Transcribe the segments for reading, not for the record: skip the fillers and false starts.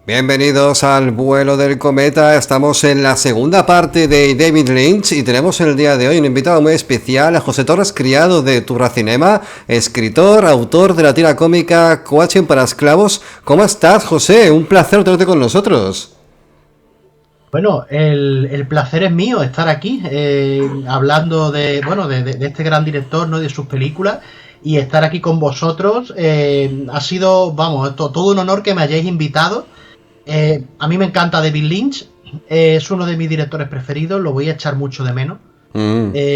Bienvenidos al vuelo del cometa. Estamos en la segunda parte de David Lynch y tenemos el día de hoy un invitado muy especial, a José Torres Criado de Turracinema, escritor, autor de la tira cómica Coaching para Esclavos. ¿Cómo estás, José? Un placer tenerte con nosotros. Bueno, el placer es mío estar aquí hablando de este gran director, ¿no? De sus películas, y estar aquí con vosotros. Ha sido, vamos, todo un honor que me hayáis invitado. A mí me encanta David Lynch, es uno de mis directores preferidos, lo voy a echar mucho de menos,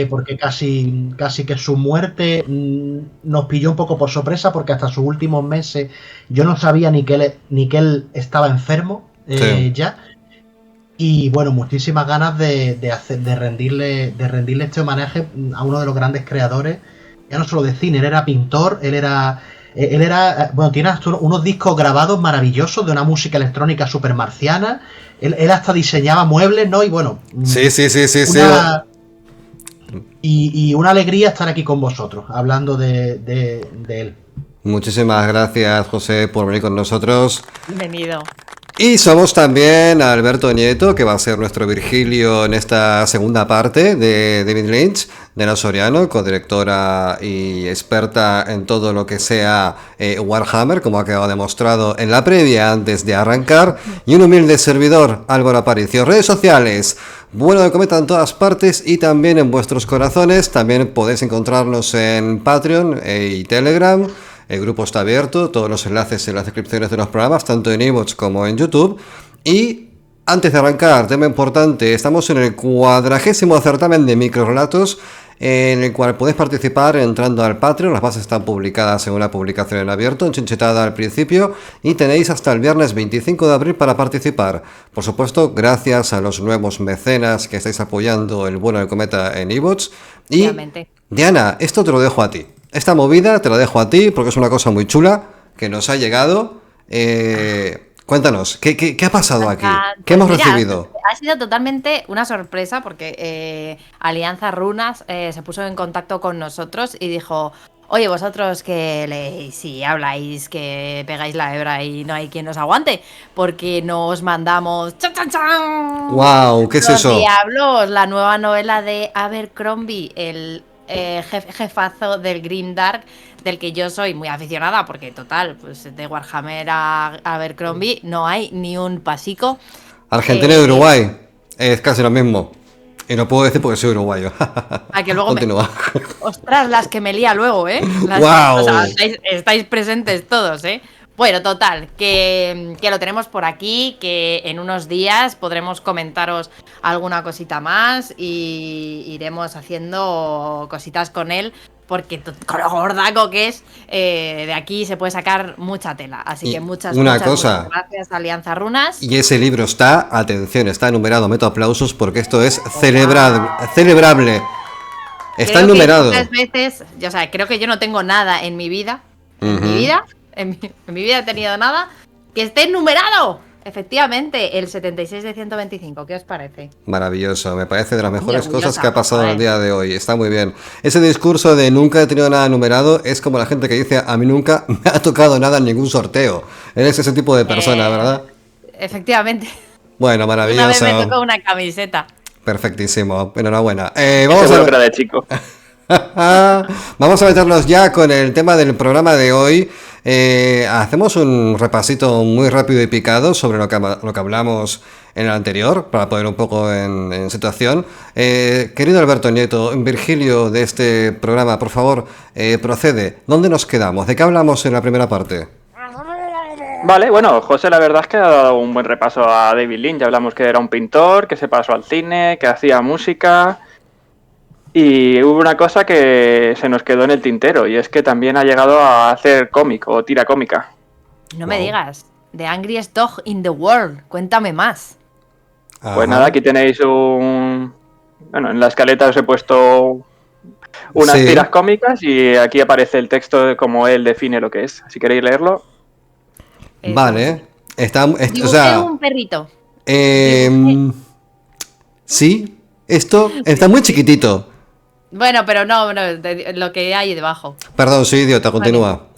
porque casi que su muerte nos pilló un poco por sorpresa, porque hasta sus últimos meses yo no sabía ni que él estaba enfermo ya. Y bueno, muchísimas ganas de rendirle este homenaje a uno de los grandes creadores, ya no solo de cine. Él era pintor, bueno, tiene hasta unos discos grabados maravillosos de una música electrónica super marciana. Él hasta diseñaba muebles, ¿no? Y bueno, Sí. Y una alegría estar aquí con vosotros, hablando de él. Muchísimas gracias, José, por venir con nosotros. Bienvenido. Y somos también a Alberto Nieto, que va a ser nuestro Virgilio en esta segunda parte de David Lynch, de Ana Soriano, codirectora y experta en todo lo que sea Warhammer, como ha quedado demostrado en la previa antes de arrancar, y un humilde servidor, Álvaro Aparicio. Redes sociales, Vuelo del Cometa en todas partes y también en vuestros corazones. También podéis encontrarnos en Patreon y Telegram. El grupo está abierto, todos los enlaces en las descripciones de los programas, tanto en iVoox como en YouTube. Y antes de arrancar, tema importante, estamos en el 40º certamen de microrelatos, en el cual podéis participar entrando al Patreon. Las bases están publicadas en una publicación en abierto, en chinchetada al principio, y tenéis hasta el viernes 25 de abril para participar. Por supuesto, gracias a los nuevos mecenas que estáis apoyando el vuelo del cometa en iVoox. Y Obviamente. Diana, esto te lo dejo a ti. Esta movida te la dejo a ti porque es una cosa muy chula que nos ha llegado. Cuéntanos, ¿qué ha pasado aquí? ¿Qué hemos recibido? Ha sido totalmente una sorpresa porque Alianza Runas se puso en contacto con nosotros y dijo: oye, vosotros que leéis y habláis, que pegáis la hebra y no hay quien os aguante, porque nos mandamos ¡chan, chan, chan! ¡Wow! ¿Qué es Los eso? Diablos, la nueva novela de Abercrombie, el jefazo del Grimdark, del que yo soy muy aficionada, porque total, pues de Warhammer a Abercrombie no hay ni un pasico. Argentina y Uruguay. Es casi lo mismo. Y no puedo decir porque soy uruguayo. A que luego Continúa. Ostras, las que me lía luego, ¿eh? ¡Guau! O sea, estáis presentes todos, ¿eh? Bueno, total, que lo tenemos por aquí, que en unos días podremos comentaros alguna cosita más y iremos haciendo cositas con él, porque con lo gordaco que es, de aquí se puede sacar mucha tela. Así que muchas gracias, Alianza Runas. Y ese libro está, atención, está enumerado, meto aplausos porque esto es celebrable. Está creo enumerado. Que veces, o sea, creo que yo no tengo nada en mi vida, en mi vida he tenido nada que esté enumerado. Efectivamente, el 76 de 125, ¿qué os parece? Maravilloso, me parece de las mejores cosas que ha pasado en el día de hoy. Está muy bien. Ese discurso de nunca he tenido nada enumerado es como la gente que dice: a mí nunca me ha tocado nada en ningún sorteo. Eres ese tipo de persona, ¿verdad? Efectivamente. Bueno, maravilloso. Una vez me tocó una camiseta. Perfectísimo, enhorabuena. Vamos a ver de chico. Vamos a meternos ya con el tema del programa de hoy. Hacemos un repasito muy rápido y picado sobre lo que hablamos en el anterior, para poner un poco en situación. Querido Alberto Nieto, Virgilio de este programa, por favor, procede. ¿Dónde nos quedamos? ¿De qué hablamos en la primera parte? Vale, bueno, José, la verdad es que ha dado un buen repaso a David Lynch. Ya hablamos que era un pintor, que se pasó al cine, que hacía música. Y hubo una cosa que se nos quedó en el tintero, y es que también ha llegado a hacer cómic o tira cómica. No me digas. The Angriest Dog in the World. Cuéntame más. Pues nada, aquí tenéis Bueno, en la escaleta os he puesto unas tiras cómicas y aquí aparece el texto de cómo él define lo que es. Si queréis leerlo. Vale. Dibujé un perrito. Sí, esto está muy chiquitito. Bueno, pero no, lo que hay debajo. Perdón, soy idiota, continúa.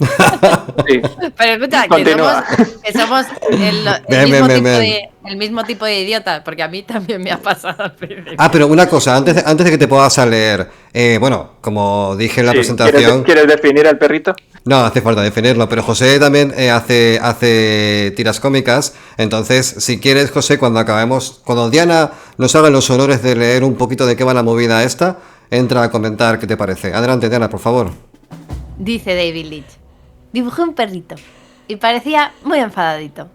Sí. Pero escucha, Continúa. que somos el mismo tipo de idiotas, porque a mí también me ha pasado al principio. Ah, pero una cosa, antes de que te puedas a leer, bueno, como dije en la Sí. presentación... ¿Quieres definir al perrito? No, hace falta definirlo, pero José también hace tiras cómicas, entonces, si quieres, José, cuando Diana nos haga los honores de leer un poquito de qué va la movida esta, entra a comentar qué te parece. Adelante, Diana, por favor. Dice David Lynch: dibujé un perrito y parecía muy enfadadito.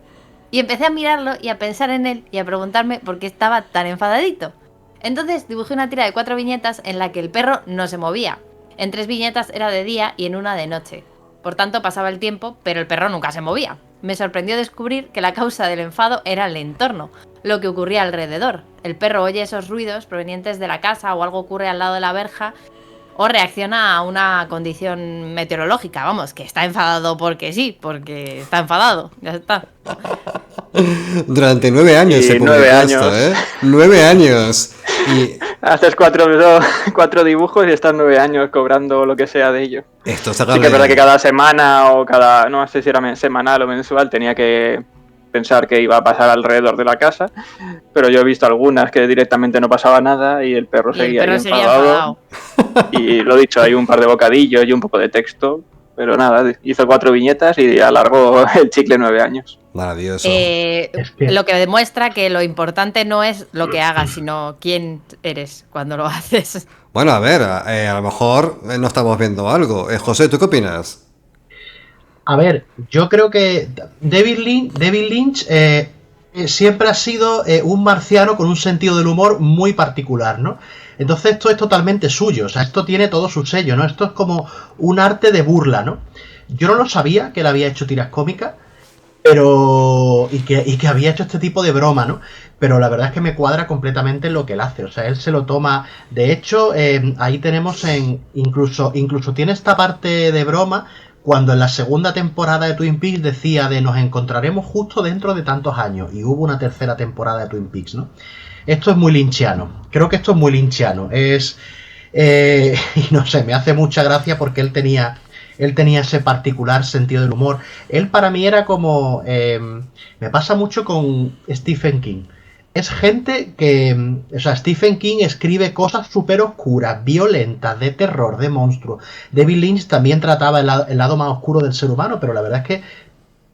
Y empecé a mirarlo y a pensar en él y a preguntarme por qué estaba tan enfadadito. Entonces dibujé una tira de 4 viñetas en la que el perro no se movía. En 3 viñetas era de día y en una de noche. Por tanto pasaba el tiempo, pero el perro nunca se movía. Me sorprendió descubrir que la causa del enfado era el entorno, lo que ocurría alrededor. El perro oye esos ruidos provenientes de la casa o algo ocurre al lado de la verja o reacciona a una condición meteorológica. Vamos, que está enfadado porque sí, porque está enfadado. Ya está. Durante 9 años Y se publicó 9 esto, años. ¿eh? 9 años. Y Haces 4 dibujos y estás 9 años cobrando lo que sea de ello. esto se Sí que es verdad que cada semana o no sé si era semanal o mensual, tenía que pensar que iba a pasar alrededor de la casa, pero yo he visto algunas que directamente no pasaba nada y el perro Y el seguía perro ahí seguía enfadado. Y lo dicho, hay un par de bocadillos y un poco de texto, pero nada, hizo 4 viñetas y alargó el chicle 9 años. maravilloso. Es que- Lo que demuestra que lo importante no es lo que hagas, sino quién eres cuando lo haces. Bueno, a ver, a lo mejor no estamos viendo algo. José, ¿tú qué opinas? A ver, yo creo que David Lynch siempre ha sido un marciano con un sentido del humor muy particular, ¿no? Entonces esto es totalmente suyo, o sea, esto tiene todo su sello, ¿no? Esto es como un arte de burla, ¿no? Yo no lo sabía que él había hecho tiras cómicas, pero y que había hecho este tipo de broma, ¿no? Pero la verdad es que me cuadra completamente lo que él hace, o sea, él se lo toma. De hecho, ahí tenemos incluso tiene esta parte de broma cuando en la segunda temporada de Twin Peaks decía de nos encontraremos justo dentro de tantos años y hubo una tercera temporada de Twin Peaks, ¿no? Esto es muy lynchiano, creo que esto es muy lynchiano, y no sé, me hace mucha gracia porque él tenía ese particular sentido del humor. Él para mí era como... me pasa mucho con Stephen King. Es gente que... O sea, Stephen King escribe cosas súper oscuras, violentas, de terror, de monstruos. David Lynch también trataba el lado más oscuro del ser humano, pero la verdad es que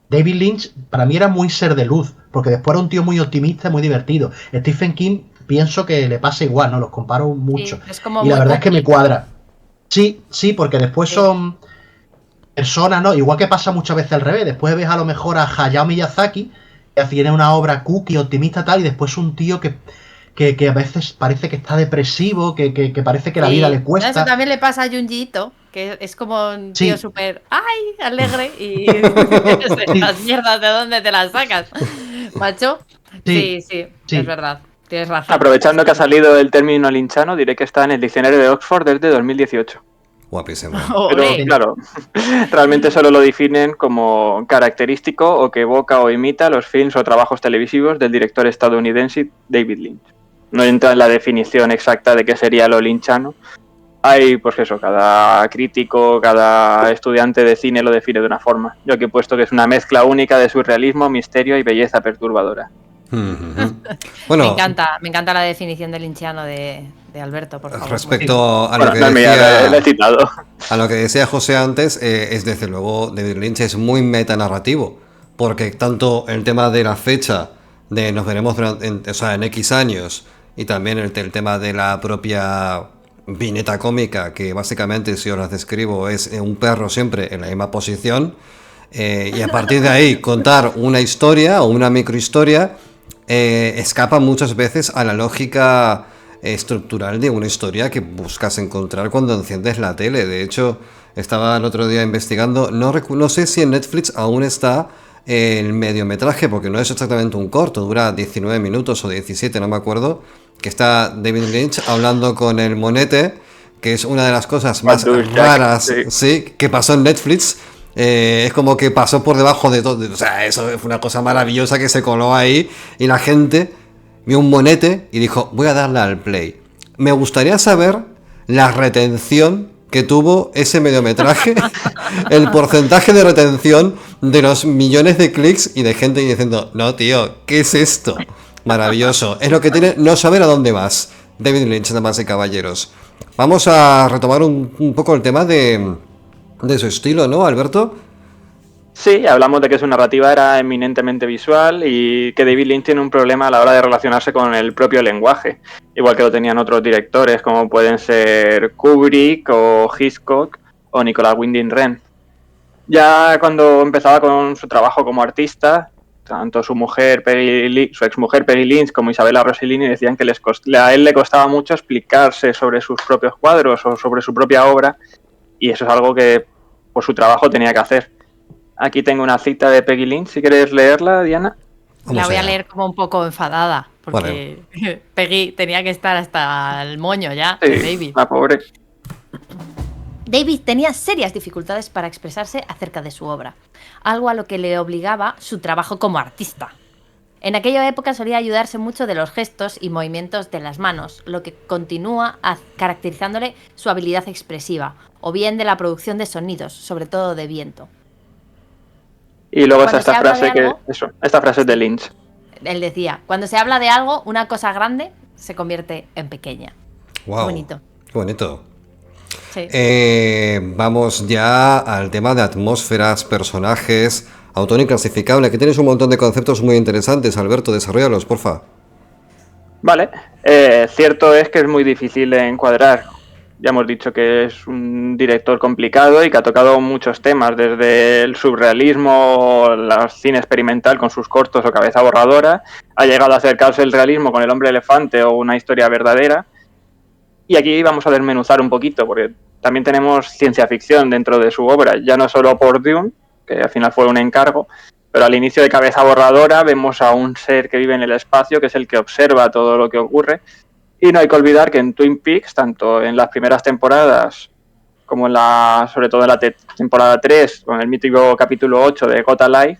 David Lynch para mí era muy ser de luz, porque después era un tío muy optimista y muy divertido. Stephen King pienso que le pasa igual, ¿no? Los comparo mucho. Sí, es como y la muy verdad es que me poquito. cuadra. Sí, porque después son personas, ¿no? Igual que pasa muchas veces al revés. Después ves a lo mejor a Hayao Miyazaki, que tiene una obra cookie, optimista tal, y después un tío que a veces parece que está depresivo, que parece que la vida le Eso cuesta. también le pasa a Junji Ito, que es como un Sí. tío súper ¡ay! Alegre y Sí. las mierdas de dónde te las sacas, macho. Sí, Sí. es verdad, tienes razón. Aprovechando que ha salido el término linchano, diré que está en el diccionario de Oxford desde 2018. Guapísimo. Pero Ole. claro, realmente solo lo definen como característico o que evoca o imita los films o trabajos televisivos del director estadounidense David Lynch. No entra en la definición exacta de qué sería lo linchano. Hay, pues eso, cada crítico, cada estudiante de cine lo define de una forma. Yo aquí he puesto que es una mezcla única de surrealismo, misterio y belleza perturbadora. Bueno, Me encanta la definición del linchiano de Alberto, por favor. respecto a lo Bueno, que no es mía, decía... lo he citado. A lo que decía José antes, es desde luego David Lynch es muy metanarrativo, porque tanto el tema de la fecha, de nos veremos en X años, y también el tema de la propia viñeta cómica, que básicamente, si os las describo, es un perro siempre en la misma posición, y a partir de ahí contar una historia o una microhistoria, escapa muchas veces a la lógica estructural de una historia que buscas encontrar cuando enciendes la tele. De hecho, estaba el otro día investigando, no sé si en Netflix aún está el mediometraje, porque no es exactamente un corto, dura 19 minutos o 17, no me acuerdo, que está David Lynch hablando con el monete, que es una de las cosas más raras, sí, que pasó en Netflix. Es como que pasó por debajo de todo, o sea, eso fue una cosa maravillosa que se coló ahí y la gente vio un monete y dijo, voy a darle al play. Me gustaría saber la retención que tuvo ese mediometraje, el porcentaje de retención de los millones de clics y de gente diciendo, no tío, ¿qué es esto? Maravilloso, es lo que tiene no saber a dónde vas. David Lynch, damas y caballeros. Vamos a retomar un poco el tema de su estilo, ¿no, Alberto? Sí, hablamos de que su narrativa era eminentemente visual y que David Lynch tiene un problema a la hora de relacionarse con el propio lenguaje, igual que lo tenían otros directores como pueden ser Kubrick o Hitchcock o Nicolas Winding Refn. Ya cuando empezaba con su trabajo como artista, tanto su exmujer Peggy Lynch como Isabella Rossellini decían que a él le costaba mucho explicarse sobre sus propios cuadros o sobre su propia obra, y eso es algo que por su trabajo tenía que hacer. Aquí tengo una cita de Peggy Lynch, si quieres leerla, Diana. La voy a leer como un poco enfadada, porque Peggy tenía que estar hasta el moño ya de David. La pobre. David tenía serias dificultades para expresarse acerca de su obra, algo a lo que le obligaba su trabajo como artista. En aquella época solía ayudarse mucho de los gestos y movimientos de las manos, lo que continúa caracterizándole su habilidad expresiva, o bien de la producción de sonidos, sobre todo de viento. Y luego está esta frase esta frase es de Lynch. Él decía, cuando se habla de algo, una cosa grande se convierte en pequeña. Wow, bonito. Qué bonito. Sí. Vamos ya al tema de atmósferas, personajes, autor inclasificable. Aquí tienes un montón de conceptos muy interesantes, Alberto, desarrollalos, porfa. Vale, cierto es que es muy difícil de encuadrar. Ya hemos dicho que es un director complicado y que ha tocado muchos temas, desde el surrealismo, el cine experimental con sus cortos o Cabeza borradora, ha llegado a acercarse el realismo con El hombre elefante o Una historia verdadera. Y aquí vamos a desmenuzar un poquito, porque también tenemos ciencia ficción dentro de su obra, ya no solo por Dune, que al final fue un encargo, pero al inicio de Cabeza borradora vemos a un ser que vive en el espacio, que es el que observa todo lo que ocurre. Y no hay que olvidar que en Twin Peaks, tanto en las primeras temporadas como sobre todo en la temporada 3, con el mítico capítulo 8 de Got Alive,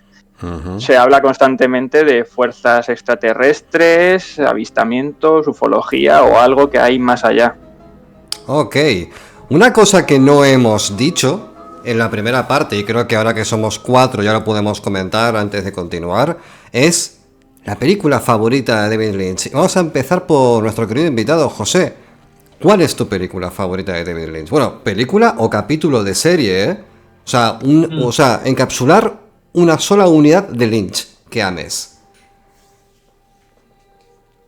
se habla constantemente de fuerzas extraterrestres, avistamientos, ufología o algo que hay más allá. Ok, una cosa que no hemos dicho en la primera parte, y creo que ahora que somos 4 ya lo podemos comentar antes de continuar, es la película favorita de David Lynch. Vamos a empezar por nuestro querido invitado, José. ¿Cuál es tu película favorita de David Lynch? Bueno, película o capítulo de serie, ¿eh? O sea, encapsular una sola unidad de Lynch que ames.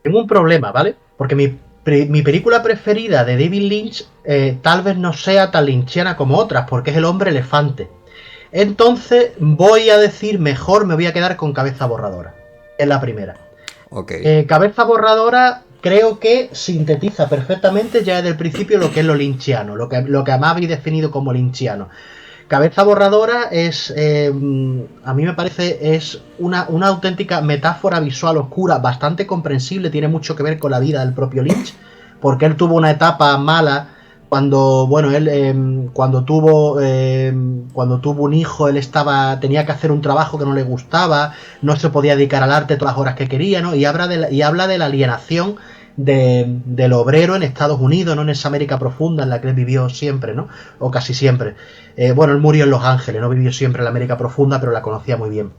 Tengo un problema, ¿vale? Porque mi película preferida de David Lynch tal vez no sea tan lynchiana como otras, porque es El hombre elefante. Entonces voy a decir, mejor me voy a quedar con Cabeza borradora. Es la primera. Okay. Cabeza borradora creo que sintetiza perfectamente ya desde el principio lo que es lo lynchiano, lo que además habéis definido como lynchiano. Cabeza borradora es, a mí me parece, es una auténtica metáfora visual oscura, bastante comprensible, tiene mucho que ver con la vida del propio Lynch, porque él tuvo una etapa mala cuando, bueno, él cuando tuvo un hijo, él tenía que hacer un trabajo que no le gustaba, no se podía dedicar al arte todas las horas que quería, ¿no? Y habla de la alienación del obrero en Estados Unidos, no en esa América profunda en la que él vivió siempre, ¿no? O casi siempre. Bueno, él murió en Los Ángeles, no vivió siempre en la América profunda, pero la conocía muy bien.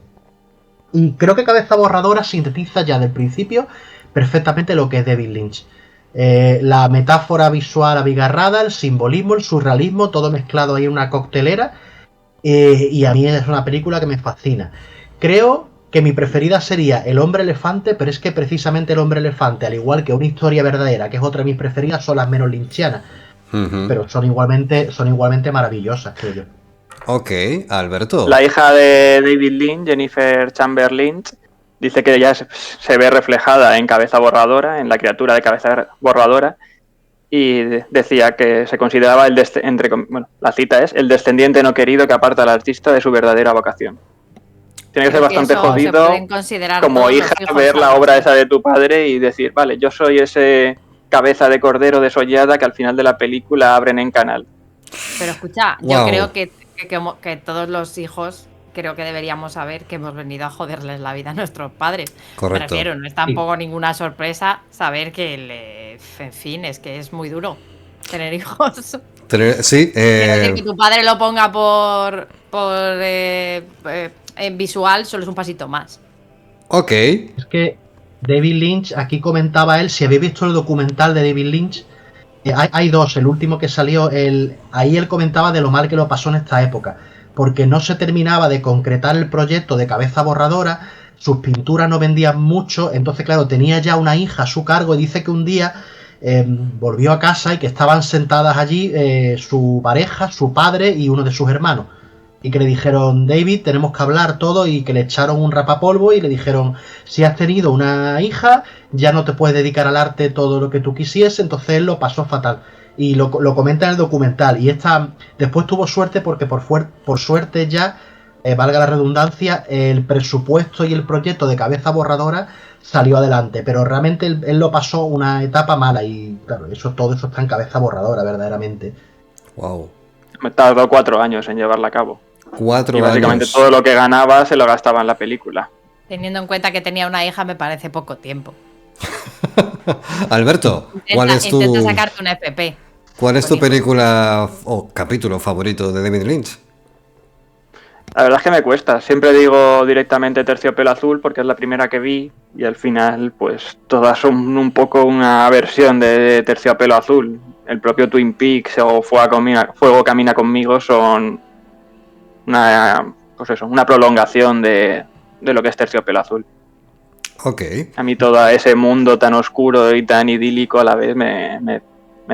Y creo que Cabeza borradora sintetiza ya del principio perfectamente lo que es David Lynch. La metáfora visual abigarrada, el simbolismo, el surrealismo, todo mezclado ahí en una coctelera, y a mí es una película que me fascina. Creo que mi preferida sería El hombre elefante, pero es que precisamente El hombre elefante, al igual que Una historia verdadera, que es otra de mis preferidas, son las menos lynchianas, pero son igualmente maravillosas, creo yo. Ok, Alberto. La hija de David Lynch, Jennifer Chambers Lynch, dice que ella se ve reflejada en Cabeza borradora, en la criatura de Cabeza borradora, y decía que se consideraba la cita es el descendiente no querido que aparta al artista de su verdadera vocación. Tiene que ser bastante jodido como hija ver la obra esa de tu padre y decir, vale, yo soy ese cabeza de cordero desollada que al final de la película abren en canal. Pero escucha, yo creo que todos los hijos creo que deberíamos saber que hemos venido a joderles la vida a nuestros padres. Correcto. Prefiero, no es tampoco ninguna sorpresa saber que, en fin, es que es muy duro. tener hijos. Sí, Quiero decir, que tu padre lo ponga en visual solo es un pasito más. ok. Es que David Lynch, aquí comentaba él, si habéis visto el documental de David Lynch, hay dos, el último que salió, ahí él comentaba de lo mal que lo pasó en esta época, porque no se terminaba de concretar el proyecto de Cabeza Borradora, sus pinturas no vendían mucho, entonces claro, tenía ya una hija a su cargo y dice que un día volvió a casa y que estaban sentadas allí su pareja, su padre y uno de sus hermanos. Y que le dijeron, David, tenemos que hablar todo, y que le echaron un rapapolvo y le dijeron, si has tenido una hija, ya no te puedes dedicar al arte todo lo que tú quisieses. Entonces él lo pasó fatal. Y lo comenta en el documental. Y después tuvo suerte porque por suerte ya, valga la redundancia, el presupuesto y el proyecto de Cabeza Borradora salió adelante. Pero realmente él lo pasó una etapa mala y claro, todo eso está en Cabeza Borradora, verdaderamente. Wow. Me tardó 4 años en llevarla a cabo. 4 y básicamente años. todo lo que ganaba se lo gastaba en la película. Teniendo en cuenta que tenía una hija, me parece poco tiempo. Alberto, Intenta sacarte un FP. ¿Cuál es tu película o capítulo favorito de David Lynch? La verdad es que me cuesta. Siempre digo directamente Terciopelo Azul porque es la primera que vi y al final pues todas son un poco una versión de Terciopelo Azul. El propio Twin Peaks o Fuego Camina Conmigo son una prolongación de lo que es Terciopelo Azul. Ok. A mí todo ese mundo tan oscuro y tan idílico a la vez me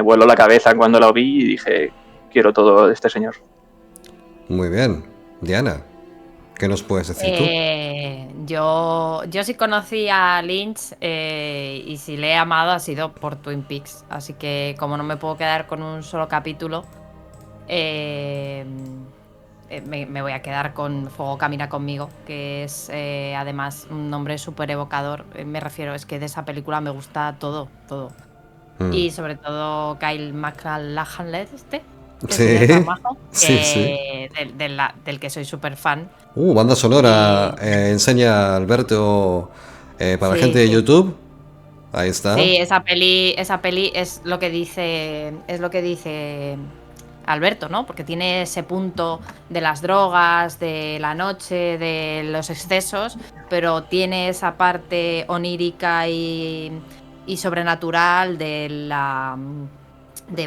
voló la cabeza cuando lo vi y dije, quiero todo de este señor. Muy bien. Diana, ¿qué nos puedes decir tú? Yo sí conocí a Lynch y si le he amado ha sido por Twin Peaks. Así que como no me puedo quedar con un solo capítulo, me voy a quedar con Fuego Camina Conmigo, que es además un nombre súper evocador. Me refiero, es que de esa película me gusta todo. Y sobre todo Kyle MacLachlan, del que soy súper fan. Banda sonora, enseña Alberto para la gente de YouTube. Ahí está. Sí, esa peli es lo que dice Alberto, ¿no? Porque tiene ese punto de las drogas, de la noche, de los excesos, pero tiene esa parte onírica y sobrenatural de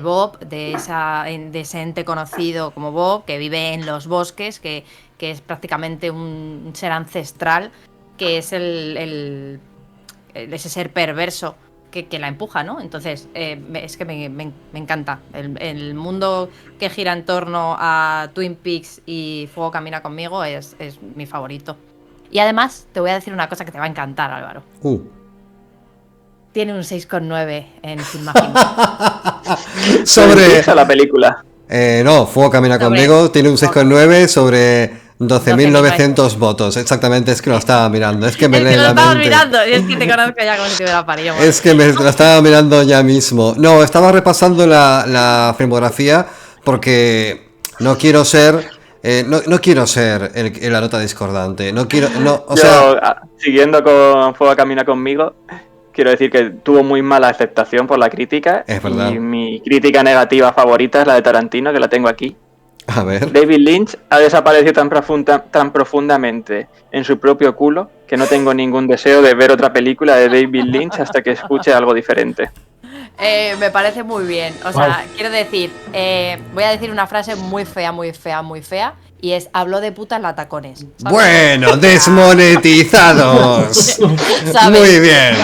Bob, de ese ente conocido como Bob, que vive en los bosques, que es prácticamente un ser ancestral, que es ese ser perverso que la empuja, ¿no? Entonces, es que me encanta. El mundo que gira en torno a Twin Peaks y Fuego Camina Conmigo es mi favorito. Y además, te voy a decir una cosa que te va a encantar, Álvaro. Tiene un 6,9 en Film Affinity. Sobre la película. No, Fuego Camina Conmigo tiene un 6,9 sobre 12.900 votos. Exactamente, es que lo estaba mirando. Es que me lee la mente. Lo estaba mirando, y es que te conozco ya como si te hubiera parido. Es que lo estaba mirando ya mismo. No, estaba repasando la filmografía porque no quiero ser... no quiero ser la nota discordante. Siguiendo con Fuego Camina Conmigo, quiero decir que tuvo muy mala aceptación por la crítica. Es verdad. Y mi crítica negativa favorita es la de Tarantino, que la tengo aquí. A ver. David Lynch ha desaparecido tan profundamente en su propio culo que no tengo ningún deseo de ver otra película de David Lynch hasta que escuche algo diferente. Me parece muy bien. O sea, quiero decir, voy a decir una frase muy fea, y es, habló de putas latacones. ¿Sabes? Bueno, desmonetizados. ¿Sabes? Muy bien.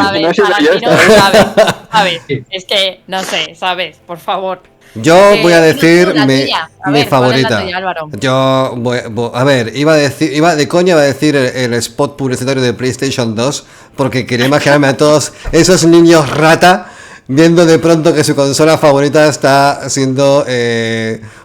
¿Sabes? Es que, no sé, ¿sabes? Por favor. Yo voy a decir mi favorita. Tuya, a ver, iba de coña iba a decir el spot publicitario de PlayStation 2 porque quería imaginarme a todos esos niños rata viendo de pronto que su consola favorita está siendo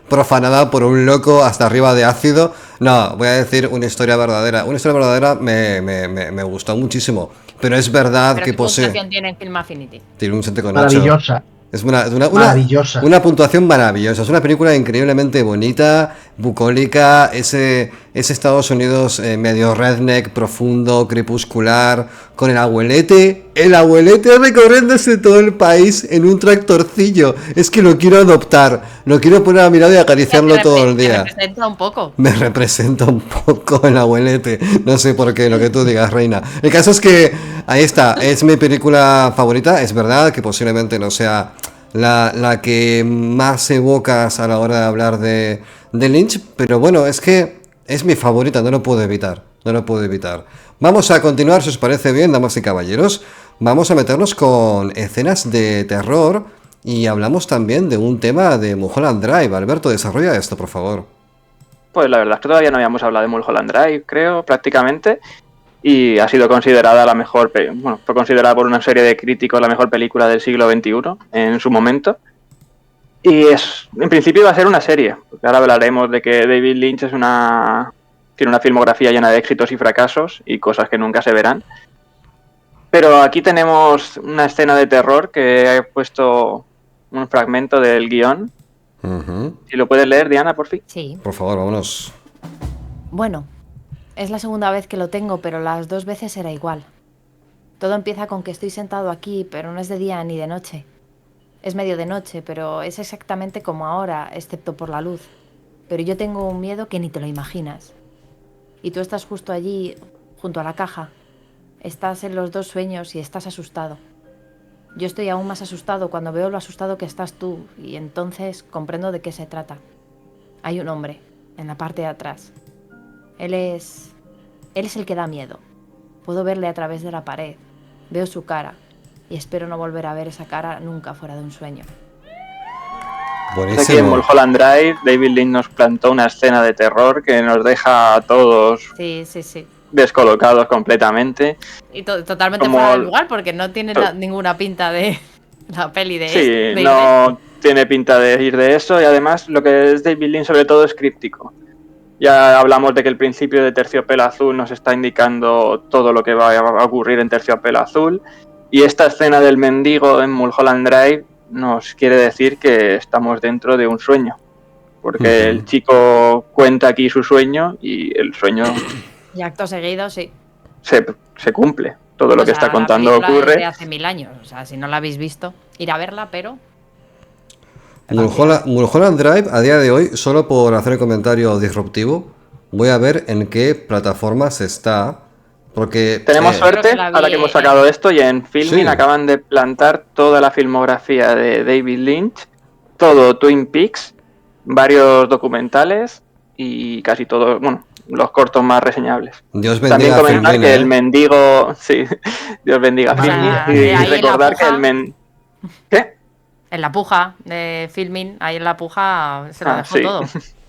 profanada por un loco hasta arriba de ácido. No, voy a decir una historia verdadera. Una historia verdadera me gustó muchísimo, pero es verdad que posee... ¿Qué puntuación tiene en Film Affinity? Tiene un 7,8. Maravillosa. Es una maravillosa. Una puntuación maravillosa. Es una película increíblemente bonita, bucólica, ese Estados Unidos medio redneck, profundo, crepuscular, con el abuelete recorriéndose todo el país en un tractorcillo. Es que lo quiero adoptar, lo quiero poner a mi lado y acariciarlo todo el día. Me representa un poco. Me representa un poco el abuelete, no sé por qué, lo que tú digas, Reina. El caso es que ahí está, es mi película favorita, es verdad que posiblemente no sea la que más evocas a la hora de hablar de Lynch, pero bueno, es que es mi favorita, no lo puedo evitar. Vamos a continuar, si os parece bien, damas y caballeros. Vamos a meternos con escenas de terror y hablamos también de un tema de Mulholland Drive. Alberto, desarrolla esto, por favor. Pues la verdad es que todavía no habíamos hablado de Mulholland Drive, creo, prácticamente. Y ha sido considerada la mejor, fue considerada por una serie de críticos la mejor película del siglo XXI en su momento. Y en principio va a ser una serie, porque ahora hablaremos de que David Lynch tiene una filmografía llena de éxitos y fracasos y cosas que nunca se verán. Pero aquí tenemos una escena de terror que he puesto un fragmento del guión. Si lo puedes leer, Diana, por fin. Sí. Por favor, vámonos. Bueno, es la segunda vez que lo tengo, pero las 2 veces era igual. Todo empieza con que estoy sentado aquí, pero no es de día ni de noche. Es medio de noche, pero es exactamente como ahora, excepto por la luz. Pero yo tengo un miedo que ni te lo imaginas. Y tú estás justo allí, junto a la caja. Estás en los 2 sueños y estás asustado. Yo estoy aún más asustado cuando veo lo asustado que estás tú, y entonces comprendo de qué se trata. Hay un hombre, en la parte de atrás. Él es el que da miedo. Puedo verle a través de la pared. Veo su cara. Y espero no volver a ver esa cara nunca fuera de un sueño. Buenísimo. Aquí en Mulholland Drive, David Lynch nos plantó una escena de terror que nos deja a todos Sí. descolocados completamente. Y totalmente Como fuera del lugar, porque no tiene ninguna pinta de la peli de Sí, no tiene pinta de ir de eso, y además lo que es David Lynch sobre todo es críptico. Ya hablamos de que el principio de Terciopelo Azul nos está indicando todo lo que va a ocurrir en Terciopelo Azul, y esta escena del mendigo en Mulholland Drive nos quiere decir que estamos dentro de un sueño, porque el chico cuenta aquí su sueño y el sueño Y acto seguido, sí. se cumple. Todo lo que está contando la película ocurre. es de hace 1000 años, o sea, si no la habéis visto, ir a verla, pero... Mulholland Drive, a día de hoy, solo por hacer el comentario disruptivo, voy a ver en qué plataformas está. Porque tenemos suerte, Creo que la vi, ahora que hemos sacado esto, y en Filmin Sí. acaban de plantar toda la filmografía de David Lynch, todo Twin Peaks, varios documentales y casi todos, los cortos más reseñables. Dios También bendiga a comentar Filmin, que el mendigo, sí, Dios bendiga a O sea, Filmin, de y ahí recordar la que puja. ¿Qué? En la puja de Filmin, ahí en la puja se lo dejó sí. todo.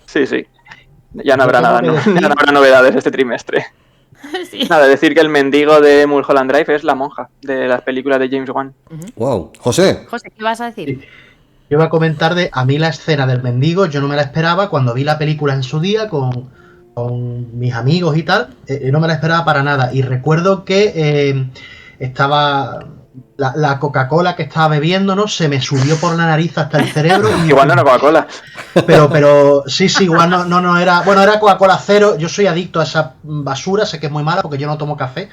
Sí. Ya no Yo habrá tengo nada, que ¿no? decir- Ya no habrá novedades este trimestre. Sí. Nada, decir que el mendigo de Mulholland Drive es la monja de las películas de James Wan. Wow. José. José, ¿qué vas a decir? Yo iba a comentar a mí la escena del mendigo, yo no me la esperaba cuando vi la película en su día con mis amigos y tal, no me la esperaba para nada. Y recuerdo que estaba la Coca-Cola que estaba bebiendo, ¿no? Se me subió por la nariz hasta el cerebro. Igual no era Coca-Cola. Pero sí, igual no era. Bueno, era Coca-Cola cero. Yo soy adicto a esa basura, sé que es muy mala porque yo no tomo café.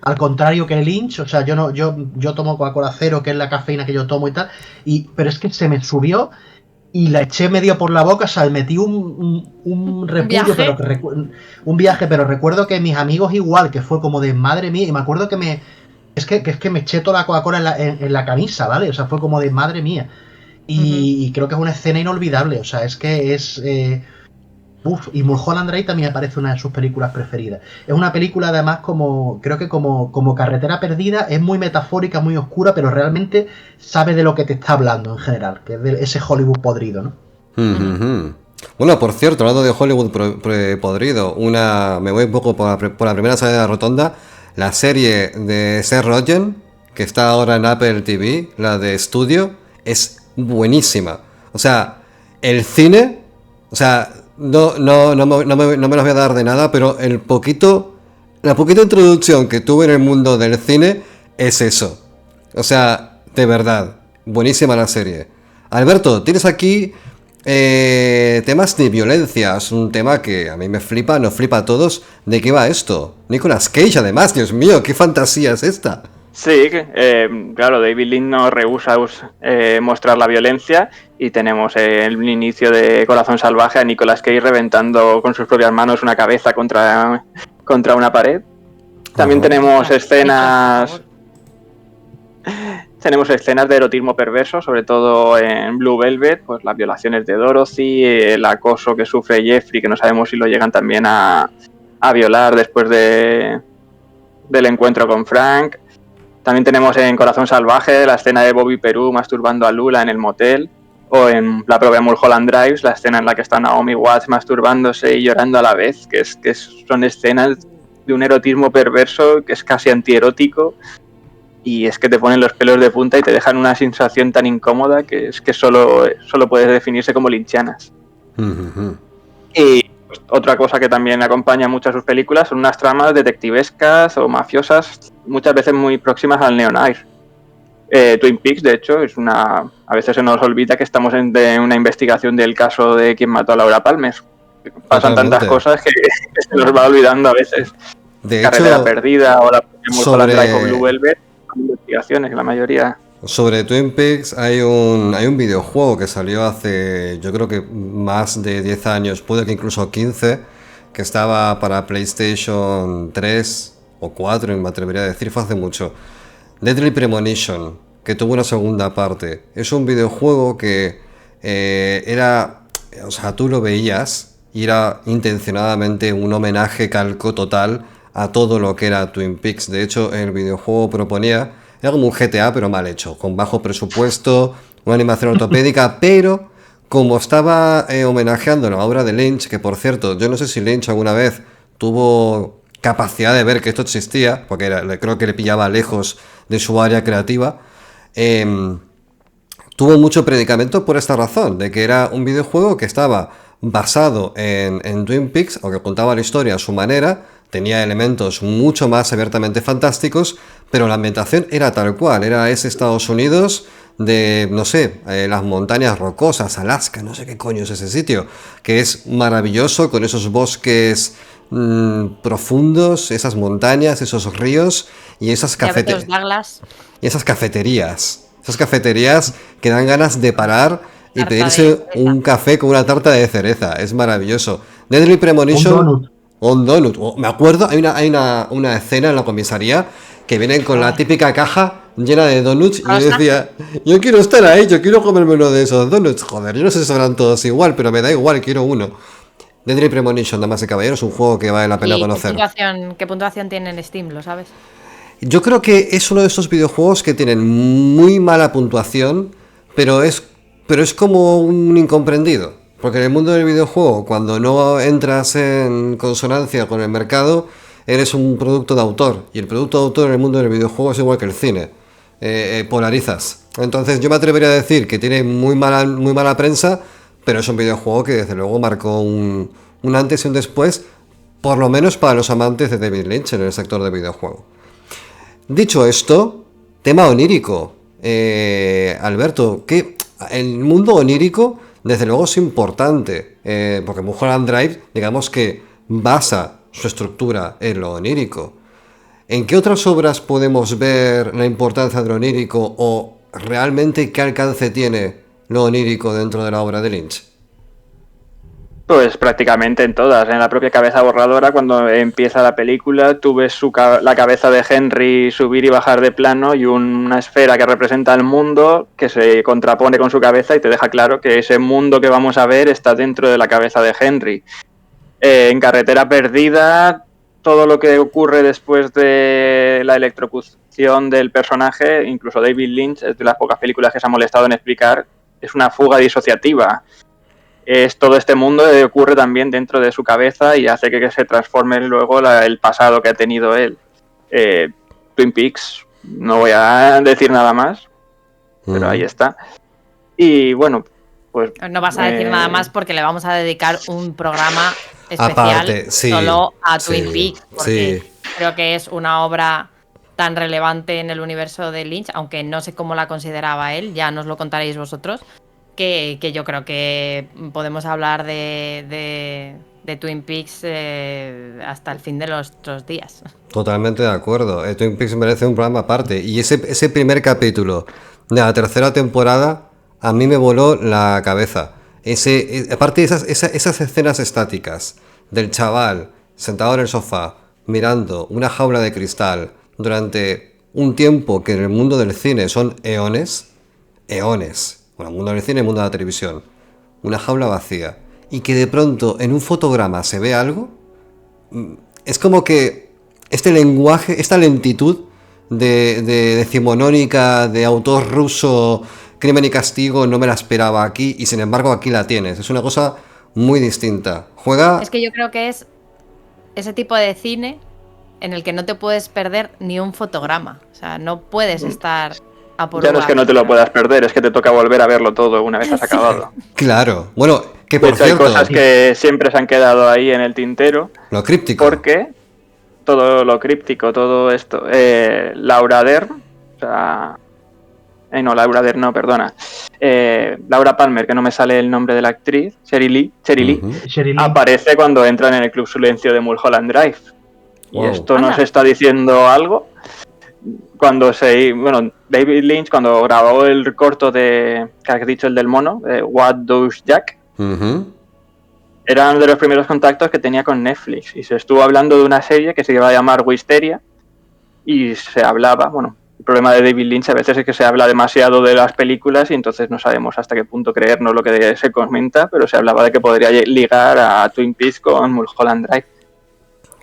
Al contrario que Lynch, o sea, yo tomo Coca-Cola cero, que es la cafeína que yo tomo y tal. Pero es que se me subió y la eché medio por la boca, o sea, metí un repudio, ¿Viaje? Un viaje, pero recuerdo que mis amigos igual, que fue como de madre mía, y me acuerdo que es que me eché toda la Coca-Cola en la camisa, ¿vale? O sea, fue como de madre mía. Y creo que es una escena inolvidable, o sea, es que es... y Mulholland Drive también me parece una de sus películas preferidas. Es una película además creo que como Carretera Perdida, es muy metafórica, muy oscura, pero realmente sabe de lo que te está hablando en general, que es de ese Hollywood podrido, ¿no? Bueno, por cierto, hablando de Hollywood podrido, me voy un poco por la primera salida de la rotonda. La serie de Seth Rogen, que está ahora en Apple TV, la de Studio, es buenísima. O sea, el cine, o sea, no me los voy a dar de nada, pero la poquita introducción que tuve en el mundo del cine es eso. O sea, de verdad, buenísima la serie. Alberto, tienes aquí Temas de violencia, es un tema que a mí me flipa, nos flipa a todos. ¿De qué va esto? Nicolas Cage, además, Dios mío, ¿qué fantasía es esta? Sí, claro, David Lynch no rehúsa mostrar la violencia y tenemos el inicio de Corazón Salvaje a Nicolas Cage reventando con sus propias manos una cabeza contra una pared. También tenemos escenas de erotismo perverso, sobre todo en Blue Velvet, pues las violaciones de Dorothy, el acoso que sufre Jeffrey, que no sabemos si lo llegan también a violar después del encuentro con Frank. También tenemos en Corazón Salvaje la escena de Bobby Peru masturbando a Lula en el motel, o en la propia Mulholland Drive, la escena en la que está Naomi Watts masturbándose y llorando a la vez, que son escenas de un erotismo perverso que es casi antierótico, y es que te ponen los pelos de punta y te dejan una sensación tan incómoda que es que solo puede definirse como linchianas. Y pues, otra cosa que también acompaña mucho a sus películas son unas tramas detectivescas o mafiosas, muchas veces muy próximas al neo-noir. Twin Peaks, de hecho, a veces se nos olvida que estamos en una investigación del caso de quién mató a Laura Palmer. Pasan tantas cosas que se nos va olvidando a veces. De Carretera hecho, Perdida o la Mulholland Drive o Blue Velvet, investigaciones, la mayoría. Sobre Twin Peaks hay un videojuego que salió hace, yo creo que más de 10 años, puede que incluso 15, que estaba para PlayStation 3 o 4, me atrevería a decir, fue hace mucho. Deadly Premonition, que tuvo una segunda parte. Es un videojuego que o sea, tú lo veías y era intencionadamente un homenaje calco total a todo lo que era Twin Peaks. De hecho, el videojuego proponía, era como un GTA pero mal hecho, con bajo presupuesto, una animación ortopédica, pero como estaba homenajeando la obra de Lynch, que por cierto, yo no sé si Lynch alguna vez tuvo capacidad de ver que esto existía, porque creo que le pillaba lejos de su área creativa, tuvo mucho predicamento por esta razón, de que era un videojuego que estaba basado en Twin Peaks, o que contaba la historia a su manera, tenía elementos mucho más abiertamente fantásticos, pero la ambientación era tal cual, era ese Estados Unidos de, no sé, las montañas rocosas, Alaska, no sé qué coño es ese sitio, que es maravilloso, con esos bosques profundos, esas montañas, esos ríos y esas cafeterías. Y esas cafeterías que dan ganas de parar y pedirse un café con una tarta de cereza. Es maravilloso. Deadly Premonition. Un donut. Me acuerdo, hay una escena en la comisaría que vienen con la típica caja llena de donuts y yo decía, yo quiero estar ahí, yo quiero comerme uno de esos donuts. Joder, yo no sé si serán todos igual, pero me da igual, quiero uno. Deadly Premonition, damas y caballeros, un juego que vale la pena conocer. ¿Qué puntuación tiene en Steam, lo sabes? Yo creo que es uno de estos videojuegos que tienen muy mala puntuación, pero es como un incomprendido. Porque en el mundo del videojuego, cuando no entras en consonancia con el mercado, eres un producto de autor. Y el producto de autor en el mundo del videojuego es igual que el cine. Polarizas. Entonces yo me atrevería a decir que tiene muy mala prensa, pero es un videojuego que desde luego marcó un antes y un después, por lo menos para los amantes de David Lynch en el sector de videojuego. Dicho esto, tema onírico. Alberto, que el mundo onírico desde luego es importante, porque Mulholland Drive, digamos que basa su estructura en lo onírico. ¿En qué otras obras podemos ver la importancia de lo onírico o realmente qué alcance tiene lo onírico dentro de la obra de Lynch? Pues prácticamente en todas. En la propia Cabeza Borradora, cuando empieza la película, tú ves la cabeza de Henry subir y bajar de plano y una esfera que representa el mundo que se contrapone con su cabeza y te deja claro que ese mundo que vamos a ver está dentro de la cabeza de Henry. En Carretera Perdida, todo lo que ocurre después de la electrocución del personaje, incluso David Lynch, es de las pocas películas que se ha molestado en explicar, es una fuga disociativa. Es todo este mundo que ocurre también dentro de su cabeza y hace que se transforme luego el pasado que ha tenido él. Twin Peaks, no voy a decir nada más, pero ahí está. Y bueno, pues... No vas a decir nada más porque le vamos a dedicar un programa especial aparte, sí, solo a Twin Peaks, porque sí. creo que es una obra tan relevante en el universo de Lynch, aunque no sé cómo la consideraba él, ya nos lo contaréis vosotros. que yo creo que podemos hablar de Twin Peaks hasta el fin de los otros días. Totalmente de acuerdo. Twin Peaks merece un programa aparte. Y ese primer capítulo de la tercera temporada a mí me voló la cabeza. Aparte de esas escenas estáticas del chaval sentado en el sofá mirando una jaula de cristal durante un tiempo que en el mundo del cine son eones. Bueno, el mundo del cine y el mundo de la televisión. Una jaula vacía. Y que de pronto en un fotograma se ve algo. Es como que este lenguaje, esta lentitud de decimonónica, de autor ruso, Crimen y Castigo, no me la esperaba aquí. Y sin embargo aquí la tienes. Es una cosa muy distinta. Juega... Es que yo creo que es ese tipo de cine en el que no te puedes perder ni un fotograma. O sea, no puedes estar a por Ya no es que no te lo puedas perder, es que te toca volver a verlo todo una vez has acabado. Claro. Bueno, que De por hecho, hay cierto... cosas que siempre se han quedado ahí en el tintero. Lo críptico. Porque todo lo críptico, todo esto, Laura Dern, o sea, no, Laura Dern no, perdona, Laura Palmer, que no me sale el nombre de la actriz, Cheryl Lee, Sheryl Lee. aparece cuando entran en el Club Silencio de Mulholland Drive. Wow. Y esto Anda. nos está diciendo algo. David Lynch, cuando grabó el corto que has dicho, el del mono, What Does Jack, Ujú. eran de los primeros contactos que tenía con Netflix y se estuvo hablando de una serie que se iba a llamar Wisteria y se hablaba, el problema de David Lynch a veces es que se habla demasiado de las películas y entonces no sabemos hasta qué punto creernos lo que se comenta, pero se hablaba de que podría ligar a Twin Peaks con Mulholland Drive.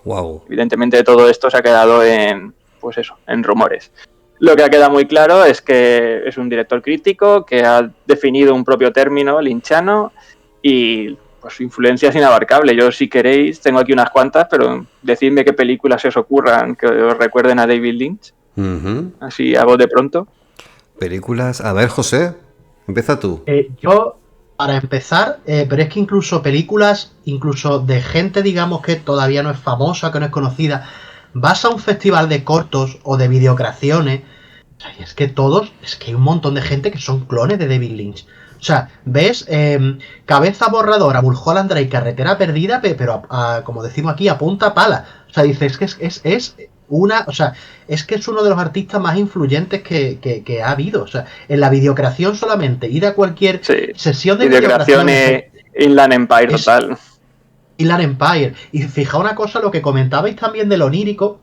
Wow. Evidentemente todo esto se ha quedado en rumores. Lo que ha quedado muy claro es que es un director crítico que ha definido un propio término lynchiano y pues su influencia es inabarcable. Yo, si queréis, tengo aquí unas cuantas, pero decidme qué películas se os ocurran que os recuerden a David Lynch. Ujú. Así hago de pronto. Películas... A ver, José, empieza tú. Yo, para empezar, pero es que incluso películas, incluso de gente, digamos, que todavía no es famosa, que no es conocida, vas a un festival de cortos o de videocreaciones, o sea, y es que hay un montón de gente que son clones de David Lynch. O sea, ves Cabeza Borradora, Mulholland Drive, Carretera Perdida, pero como decimos aquí, a punta pala. O sea, dices que es uno de los artistas más influyentes que ha habido. O sea, en la videocreación solamente, ir a cualquier sesión de videocreación Inland Empire total. Inland Empire. Y fijaos una cosa, lo que comentabais también del onírico,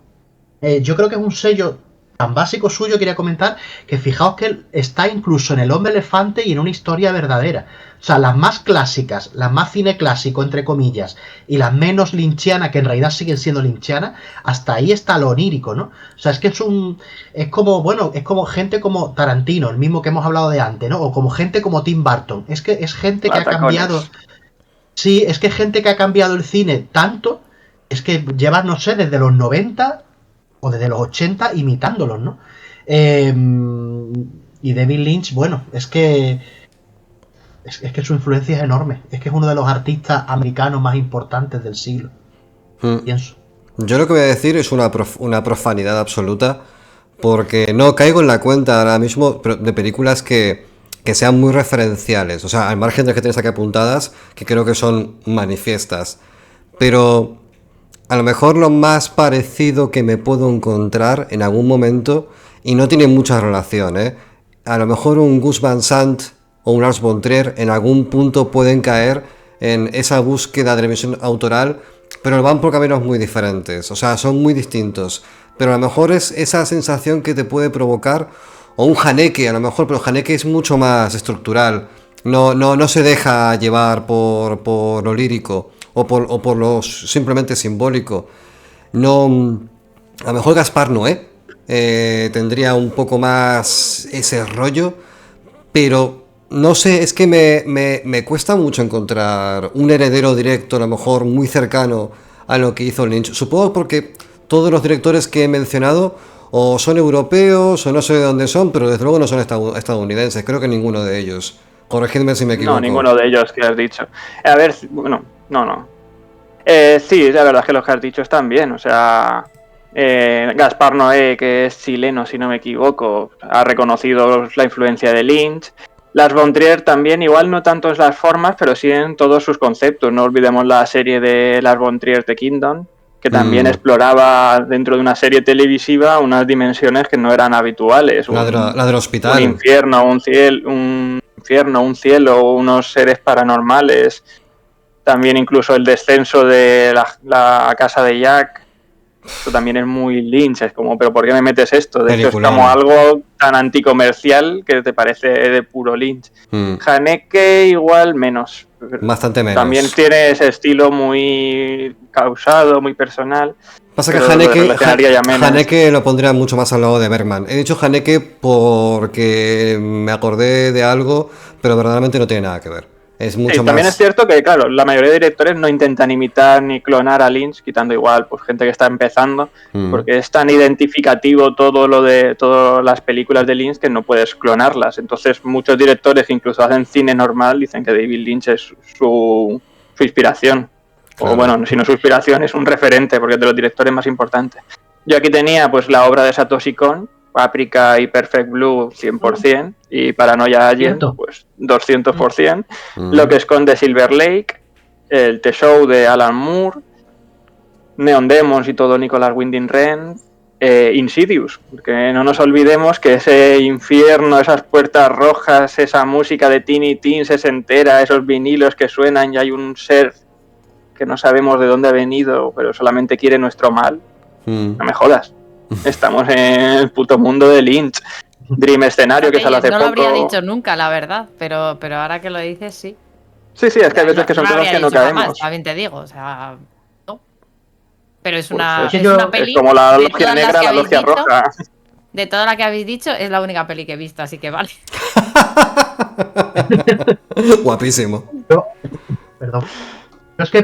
yo creo que es un sello tan básico suyo, quería comentar, que fijaos que está incluso en El Hombre Elefante y en Una Historia Verdadera. O sea, las más clásicas, las más cine clásico, entre comillas, y las menos lynchianas, que en realidad siguen siendo lynchianas, hasta ahí está lo onírico, ¿no? O sea, es que es como gente como Tarantino, el mismo que hemos hablado de antes, ¿no? O como gente como Tim Burton. Es que es gente que ha cambiado... Sí, es que gente que ha cambiado el cine tanto, es que llevan, no sé, desde los 90 o desde los 80 imitándolos, ¿no? Y David Lynch, bueno, es que su influencia es enorme. Es que es uno de los artistas americanos más importantes del siglo. Pienso. Yo lo que voy a decir es una profanidad absoluta, porque no caigo en la cuenta ahora mismo de películas que sean muy referenciales, o sea, al margen de las que tenéis aquí apuntadas, que creo que son manifiestas, pero a lo mejor lo más parecido que me puedo encontrar en algún momento, y no tiene mucha relación, a lo mejor un Gus Van Sant o un Lars von Trier en algún punto pueden caer en esa búsqueda de la emisión autoral, pero van por caminos muy diferentes, o sea, son muy distintos, pero a lo mejor es esa sensación que te puede provocar. O un Haneke, a lo mejor, pero Haneke es mucho más estructural. No se deja llevar por lo lírico o por lo simplemente simbólico. No, a lo mejor Gaspar Noé tendría un poco más ese rollo, pero no sé, es que me cuesta mucho encontrar un heredero directo, a lo mejor muy cercano a lo que hizo Lynch. Supongo porque todos los directores que he mencionado o son europeos o no sé de dónde son, pero desde luego no son estadounidenses. Creo que ninguno de ellos. Corregidme si me equivoco. No, ninguno de ellos que has dicho. A ver, bueno, no. Sí, la verdad es que los que has dicho están bien. O sea, Gaspar Noé, que es chileno, si no me equivoco, ha reconocido la influencia de Lynch. Lars von Trier también, igual no tanto en las formas, pero sí en todos sus conceptos. No olvidemos la serie de Lars von Trier, The Kingdom, que también exploraba dentro de una serie televisiva unas dimensiones que no eran habituales. La del hospital. Un infierno, un cielo, unos seres paranormales. También incluso el descenso de la casa de Jack. Esto también es muy Lynch, es como, pero ¿por qué me metes esto? De hecho, es como algo tan anticomercial que te parece de puro Lynch. Haneke igual menos. Bastante menos. También tiene ese estilo muy causado, muy personal. Pasa que Haneke lo pondría mucho más al lado de Bergman. He dicho Haneke porque me acordé de algo, pero verdaderamente no tiene nada que ver. Es mucho más... También es cierto que, claro, la mayoría de directores no intentan imitar ni clonar a Lynch, quitando igual pues gente que está empezando, porque es tan identificativo todo lo de todas las películas de Lynch que no puedes clonarlas. Entonces muchos directores que incluso hacen cine normal dicen que David Lynch es su inspiración. Claro. O bueno, si no su inspiración, es un referente, porque es de los directores más importantes. Yo aquí tenía pues la obra de Satoshi Kon, Paprika y Perfect Blue 100%, y Paranoia Agent pues 200%, Lo que esconde Silver Lake, el The Show de Alan Moore, Neon Demons y todo Nicholas Winding Refn, Insidious, porque no nos olvidemos que ese infierno, esas puertas rojas, esa música de Tiny Teen sesentera, esos vinilos que suenan y hay un ser que no sabemos de dónde ha venido, pero solamente quiere nuestro mal. No me jodas. Estamos en el puto mundo de Lynch. Dream Escenario, que sale hace poco. No lo habría dicho nunca, la verdad, pero ahora que lo dices, sí. Sí, es que hay veces que son cosas que no caemos. Jamás, también te digo, o sea, no. Pero es pues una, es una peli. Es como la logia negra, la logia roja. De toda la que habéis dicho, es la única peli que he visto, así que vale. Guapísimo. Perdón. Yo es que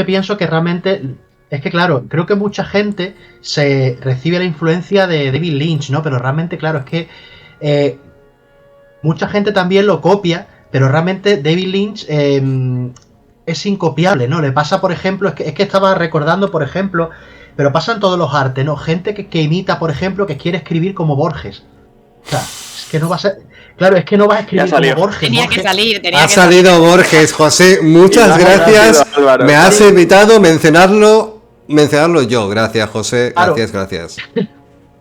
pienso que realmente, es que claro, creo que mucha gente se recibe la influencia de David Lynch, ¿no? Pero realmente, claro, es que mucha gente también lo copia, pero realmente David Lynch es incopiable, ¿no? Le pasa, por ejemplo, es que estaba recordando, por ejemplo, pero pasa en todos los artes, ¿no? Gente que imita, por ejemplo, que quiere escribir como Borges. O sea, es que no va a ser... Claro, es que no vas a escribir como Borges. Tenía que salir. Ha salido Borges, José. Muchas gracias. Me has invitado a mencionarlo yo. Gracias, José. Claro. Gracias.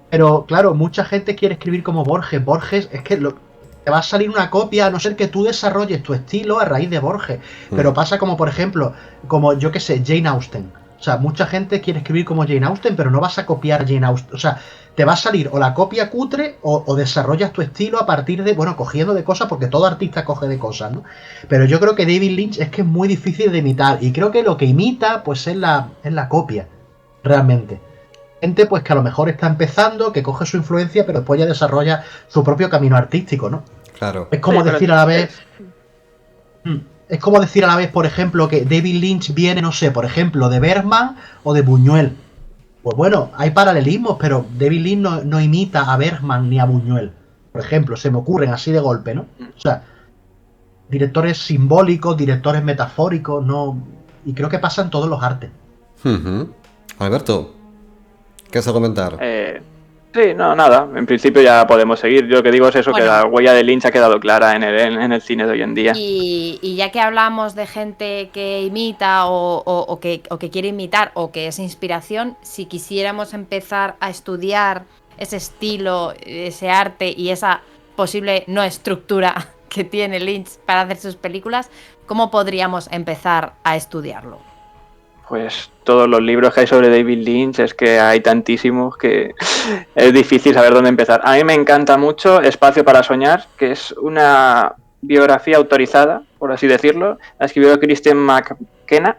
Pero, claro, mucha gente quiere escribir como Borges. Borges, es que te va a salir una copia, a no ser que tú desarrolles tu estilo a raíz de Borges. Pero pasa como, por ejemplo, como, yo qué sé, Jane Austen. O sea, mucha gente quiere escribir como Jane Austen, pero no vas a copiar a Jane Austen. O sea, te va a salir o la copia cutre o desarrollas tu estilo a partir de, bueno, cogiendo de cosas, porque todo artista coge de cosas, ¿no? Pero yo creo que David Lynch es que es muy difícil de imitar, y creo que lo que imita, pues es la copia, realmente. Gente, pues que a lo mejor está empezando, que coge su influencia, pero después ya desarrolla su propio camino artístico, ¿no? Claro. Es como decir a la vez... Es como decir a la vez, por ejemplo, que David Lynch viene, no sé, por ejemplo, de Bergman o de Buñuel. Pues bueno, hay paralelismos, pero David Lynch no imita a Bergman ni a Buñuel. Por ejemplo, se me ocurren así de golpe, ¿no? O sea, directores simbólicos, directores metafóricos, no... Y creo que pasa en todos los artes. Alberto, ¿qué vas a comentar? Sí, no, nada. En principio ya podemos seguir. Yo lo que digo es eso, bueno, que la huella de Lynch ha quedado clara en el cine de hoy en día. Y ya que hablamos de gente que imita o que quiere imitar o que es inspiración, si quisiéramos empezar a estudiar ese estilo, ese arte y esa posible no estructura que tiene Lynch para hacer sus películas, ¿cómo podríamos empezar a estudiarlo? Pues todos los libros que hay sobre David Lynch, es que hay tantísimos que es difícil saber dónde empezar. A mí me encanta mucho Espacio para Soñar, que es una biografía autorizada, por así decirlo. La escribió Kristen McKenna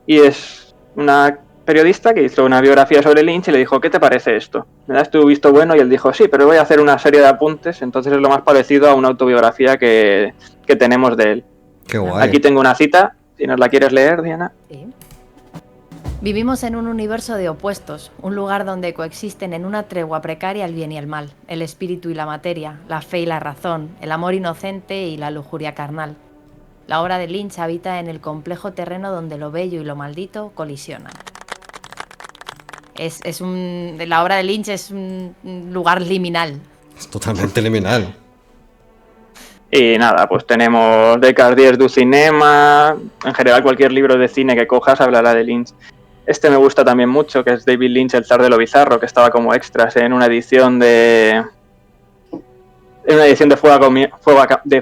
y es una periodista que hizo una biografía sobre Lynch y le dijo, ¿qué te parece esto? ¿Me das tu visto bueno? Y él dijo, sí, pero voy a hacer una serie de apuntes, entonces es lo más parecido a una autobiografía que tenemos de él. Qué guay. Aquí tengo una cita, si nos la quieres leer, Diana. Sí. Vivimos en un universo de opuestos, un lugar donde coexisten en una tregua precaria el bien y el mal, el espíritu y la materia, la fe y la razón, el amor inocente y la lujuria carnal. La obra de Lynch habita en el complejo terreno donde lo bello y lo maldito colisionan. La obra de Lynch es un lugar liminal. Es totalmente liminal. Y nada, pues tenemos Descartes du Cinema, en general cualquier libro de cine que cojas hablará de Lynch. Este me gusta también mucho, que es David Lynch, el zar de lo bizarro, que estaba como extras en una edición de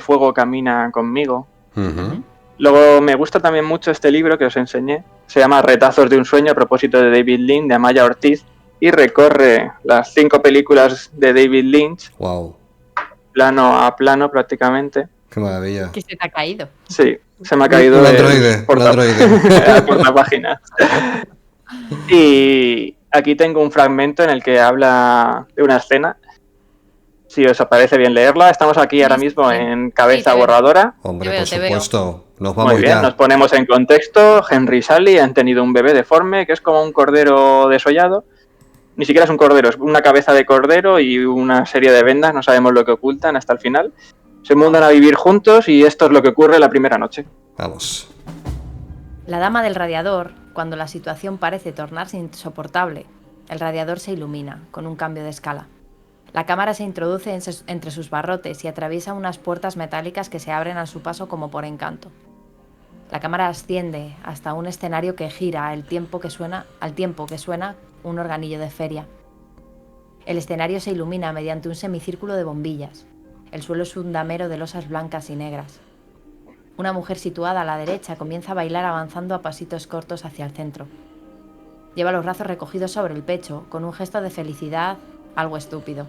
Fuego Camina Conmigo. Ujú. Luego me gusta también mucho este libro que os enseñé, se llama Retazos de un sueño a propósito de David Lynch, de Amaya Ortiz, y recorre las 5 películas de David Lynch, Wow, plano a plano prácticamente. qué maravilla. Que se te ha caído. Sí, se me ha caído Un el androide, un androide. el portapáginas. Y aquí tengo un fragmento en el que habla de una escena. Si os parece bien leerla, estamos aquí ahora mismo Sí. en cabeza Sí, te veo. borradora. Hombre, Te veo, por te veo. supuesto. Nos vamos Muy bien, ya. nos ponemos en contexto. Henry y Sally han tenido un bebé deforme que es como un cordero desollado. Ni siquiera es un cordero, es una cabeza de cordero y una serie de vendas, no sabemos lo que ocultan hasta el final. Se mudan a vivir juntos y esto es lo que ocurre la primera noche. Vamos. La dama del radiador, cuando la situación parece tornarse insoportable, el radiador se ilumina, con un cambio de escala. La cámara se introduce entre sus barrotes y atraviesa unas puertas metálicas que se abren a su paso como por encanto. La cámara asciende hasta un escenario que gira al tiempo que suena un organillo de feria. El escenario se ilumina mediante un semicírculo de bombillas. El suelo es un damero de losas blancas y negras. Una mujer situada a la derecha comienza a bailar avanzando a pasitos cortos hacia el centro. Lleva los brazos recogidos sobre el pecho, con un gesto de felicidad algo estúpido.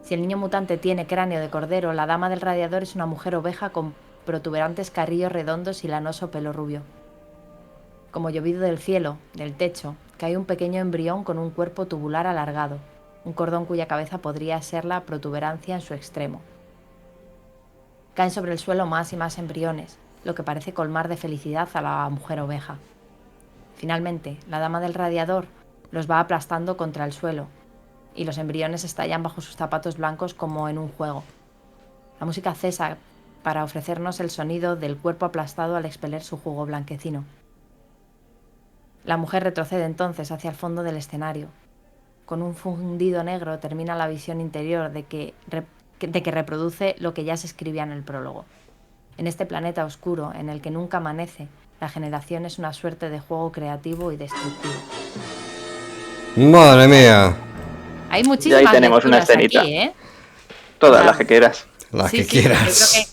Si el niño mutante tiene cráneo de cordero, la dama del radiador es una mujer oveja con protuberantes carrillos redondos y lanoso pelo rubio. Como llovido del cielo, del techo, cae un pequeño embrión con un cuerpo tubular alargado, un cordón cuya cabeza podría ser la protuberancia en su extremo. Caen sobre el suelo más y más embriones, lo que parece colmar de felicidad a la mujer oveja. Finalmente, la dama del radiador los va aplastando contra el suelo, y los embriones estallan bajo sus zapatos blancos como en un juego. La música cesa para ofrecernos el sonido del cuerpo aplastado al expeler su jugo blanquecino. La mujer retrocede entonces hacia el fondo del escenario. Con un fundido negro termina la visión interior de que reproduce lo que ya se escribía en el prólogo. En este planeta oscuro, en el que nunca amanece, la generación es una suerte de juego creativo y destructivo. Madre mía. Hay Y muchísimas ahí tenemos una lecturas escenita. aquí, ¿eh? Todas Claro. las que quieras. Las Sí, que sí, yo quieras. creo que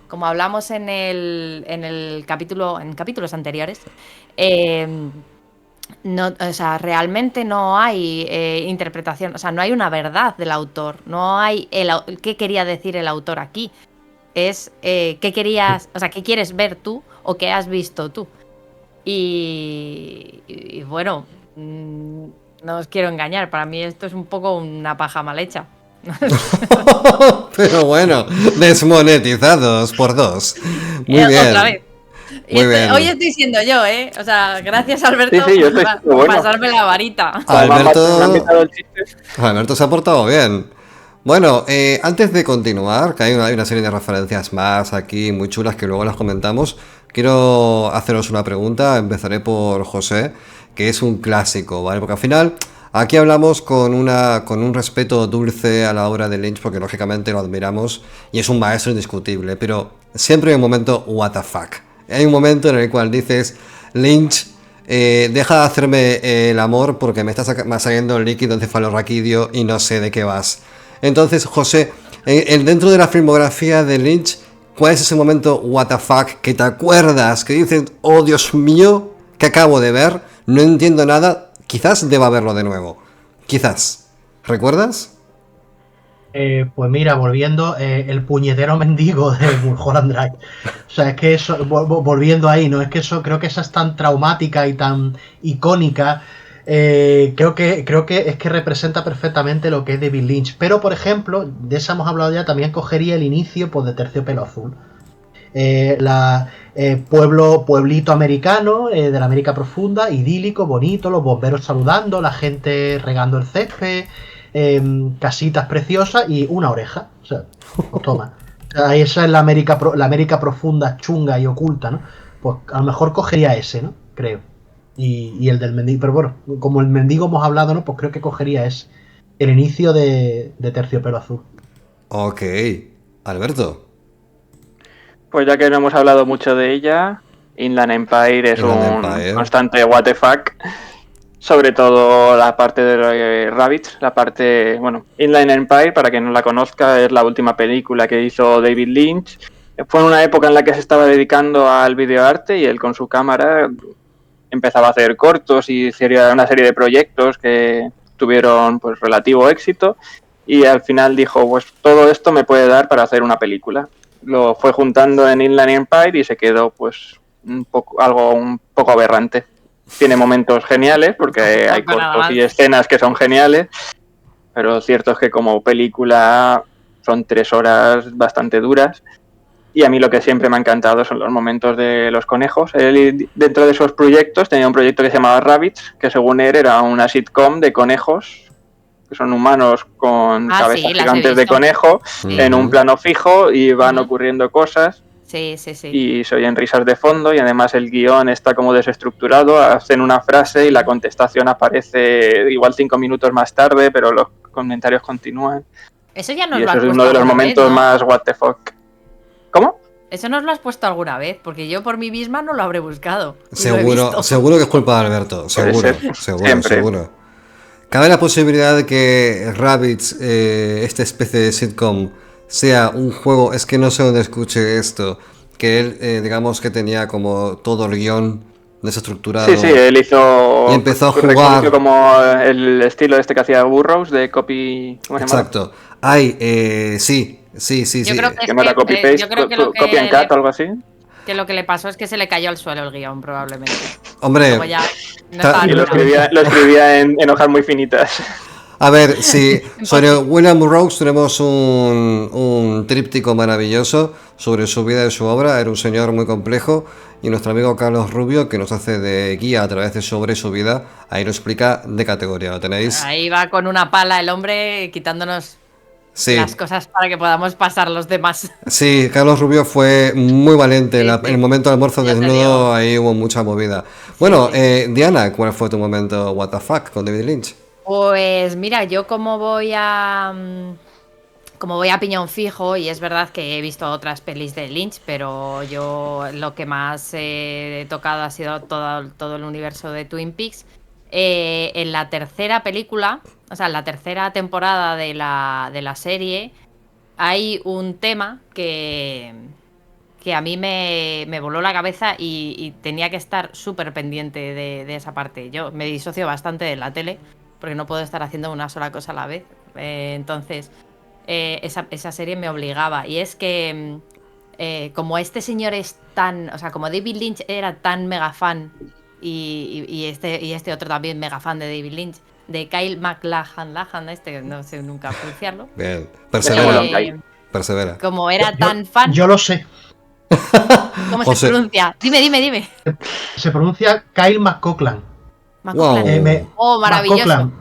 como hablamos en el capítulo, en capítulos anteriores, no, o sea, realmente no hay interpretación, o sea, no hay una verdad del autor, no hay qué quería decir el autor aquí. Es qué querías, o sea, qué quieres ver tú o qué has visto tú. Y bueno, no os quiero engañar, para mí esto es un poco una paja mal hecha. Pero bueno, desmonetizados por 2. Muy bien. Otra vez. Muy bien. Hoy estoy siendo yo, ¿eh? O sea, gracias Alberto Sí, yo estoy por siendo bueno. pasarme la varita. Alberto- Me han quitado el chiste. Alberto se ha portado bien. Bueno, antes de continuar, que hay una serie de referencias más aquí muy chulas que luego las comentamos, quiero haceros una pregunta. Empezaré por José, que es un clásico, ¿vale? Porque al final aquí hablamos con un respeto dulce a la obra de Lynch, porque lógicamente lo admiramos y es un maestro indiscutible, pero siempre hay un momento what the fuck. Hay un momento en el cual dices, Lynch, deja de hacerme el amor porque me está saliendo el líquido encefalorraquídeo y no sé de qué vas. Entonces, José, dentro de la filmografía de Lynch, ¿cuál es ese momento what the fuck que te acuerdas, que dices, oh Dios mío, que acabo de ver, no entiendo nada, quizás deba verlo de nuevo? Quizás. ¿Recuerdas? Pues mira, volviendo, el puñetero mendigo de Mulholland Drive. O sea, es que eso, volviendo ahí, ¿no? Es que eso, creo que esa es tan traumática y tan icónica. Creo que es que representa perfectamente lo que es David Lynch. Pero, por ejemplo, de esa hemos hablado ya, también cogería el inicio pues, de Terciopelo Azul. Pueblito americano, de la América profunda, idílico, bonito, los bomberos saludando, la gente regando el césped, casitas preciosas y una oreja. O sea, pues toma. O sea, esa es la América profunda, chunga y oculta, ¿no? Pues a lo mejor cogería ese, ¿no? Creo. Y el del mendigo. Pero bueno, como el mendigo hemos hablado, ¿no? Pues creo que cogería ese. El inicio de Terciopelo Azul. Ok. Alberto. Pues ya que no hemos hablado mucho de ella, Inland Empire es Inland un Empire. constante what the fuck. Sobre todo la parte de Rabbids, la parte, bueno, Inland Empire, para quien no la conozca, es la última película que hizo David Lynch. Fue en una época en la que se estaba dedicando al videoarte y él con su cámara empezaba a hacer cortos y hacía una serie de proyectos que tuvieron pues relativo éxito y al final dijo, pues todo esto me puede dar para hacer una película. Lo fue juntando en Inland Empire y se quedó pues un poco aberrante. Tiene momentos geniales porque hay cortos y escenas que son geniales, pero cierto es que como película son 3 horas bastante duras y a mí lo que siempre me ha encantado son los momentos de los conejos. Él, dentro de esos proyectos, tenía un proyecto que se llamaba Rabbids, que según él era una sitcom de conejos, que son humanos con cabezas gigantes de conejo, en un plano fijo y van ocurriendo cosas. Sí. Y se oyen risas de fondo y además el guión está como desestructurado, hacen una frase y la contestación aparece igual 5 minutos más tarde, pero los comentarios continúan. Eso ya nos y lo has eso es puesto uno de los momentos vez, ¿no? más what the fuck. ¿Cómo? Eso nos lo has puesto alguna vez, porque yo por mí misma no lo habré buscado. Seguro que es culpa de Alberto, seguro. ¿Cabe la posibilidad de que Rabbids, esta especie de sitcom, sea un juego? Es que no sé dónde escuché esto. Que él, digamos que tenía como todo el guión desestructurado. Sí, él hizo... Y empezó a jugar... como el estilo este que hacía Burroughs, de copy... ¿Cómo se llama? Exacto. Sí. Yo creo que que no era copy-paste, copy and cut o algo así. Que lo que le pasó es que se le cayó al suelo el guión, probablemente. Hombre... Y lo escribía en hojas muy finitas. A ver, sí, sobre William Burroughs tenemos un tríptico maravilloso sobre su vida y su obra. Era un señor muy complejo y nuestro amigo Carlos Rubio, que nos hace de guía a través de sobre su vida, ahí lo explica de categoría. ¿Lo tenéis? Ahí va con una pala el hombre quitándonos las cosas para que podamos pasar los demás. Sí, Carlos Rubio fue muy valiente. En el momento del almuerzo desnudo, ahí hubo mucha movida. Bueno, Diana, ¿cuál fue tu momento what the fuck con David Lynch? Pues mira, yo como voy a piñón fijo, y es verdad que he visto otras pelis de Lynch, pero yo lo que más he tocado ha sido todo el universo de Twin Peaks. En la tercera película, o sea, en la tercera temporada de la serie, hay un tema que a mí me voló la cabeza y tenía que estar súper pendiente de esa parte. Yo me disocio bastante de la tele, porque no puedo estar haciendo una sola cosa a la vez. Entonces, esa serie me obligaba. Y es que, como este señor es tan... O sea, como David Lynch era tan mega fan, y este otro también mega fan de David Lynch, de Kyle MacLachlan, no sé nunca pronunciarlo. Bien, persevera. Como era tan fan... Yo lo sé. ¿Cómo se pronuncia? Dime. Se pronuncia Kyle MacLachlan. Wow. Maravilloso. MacLachlan.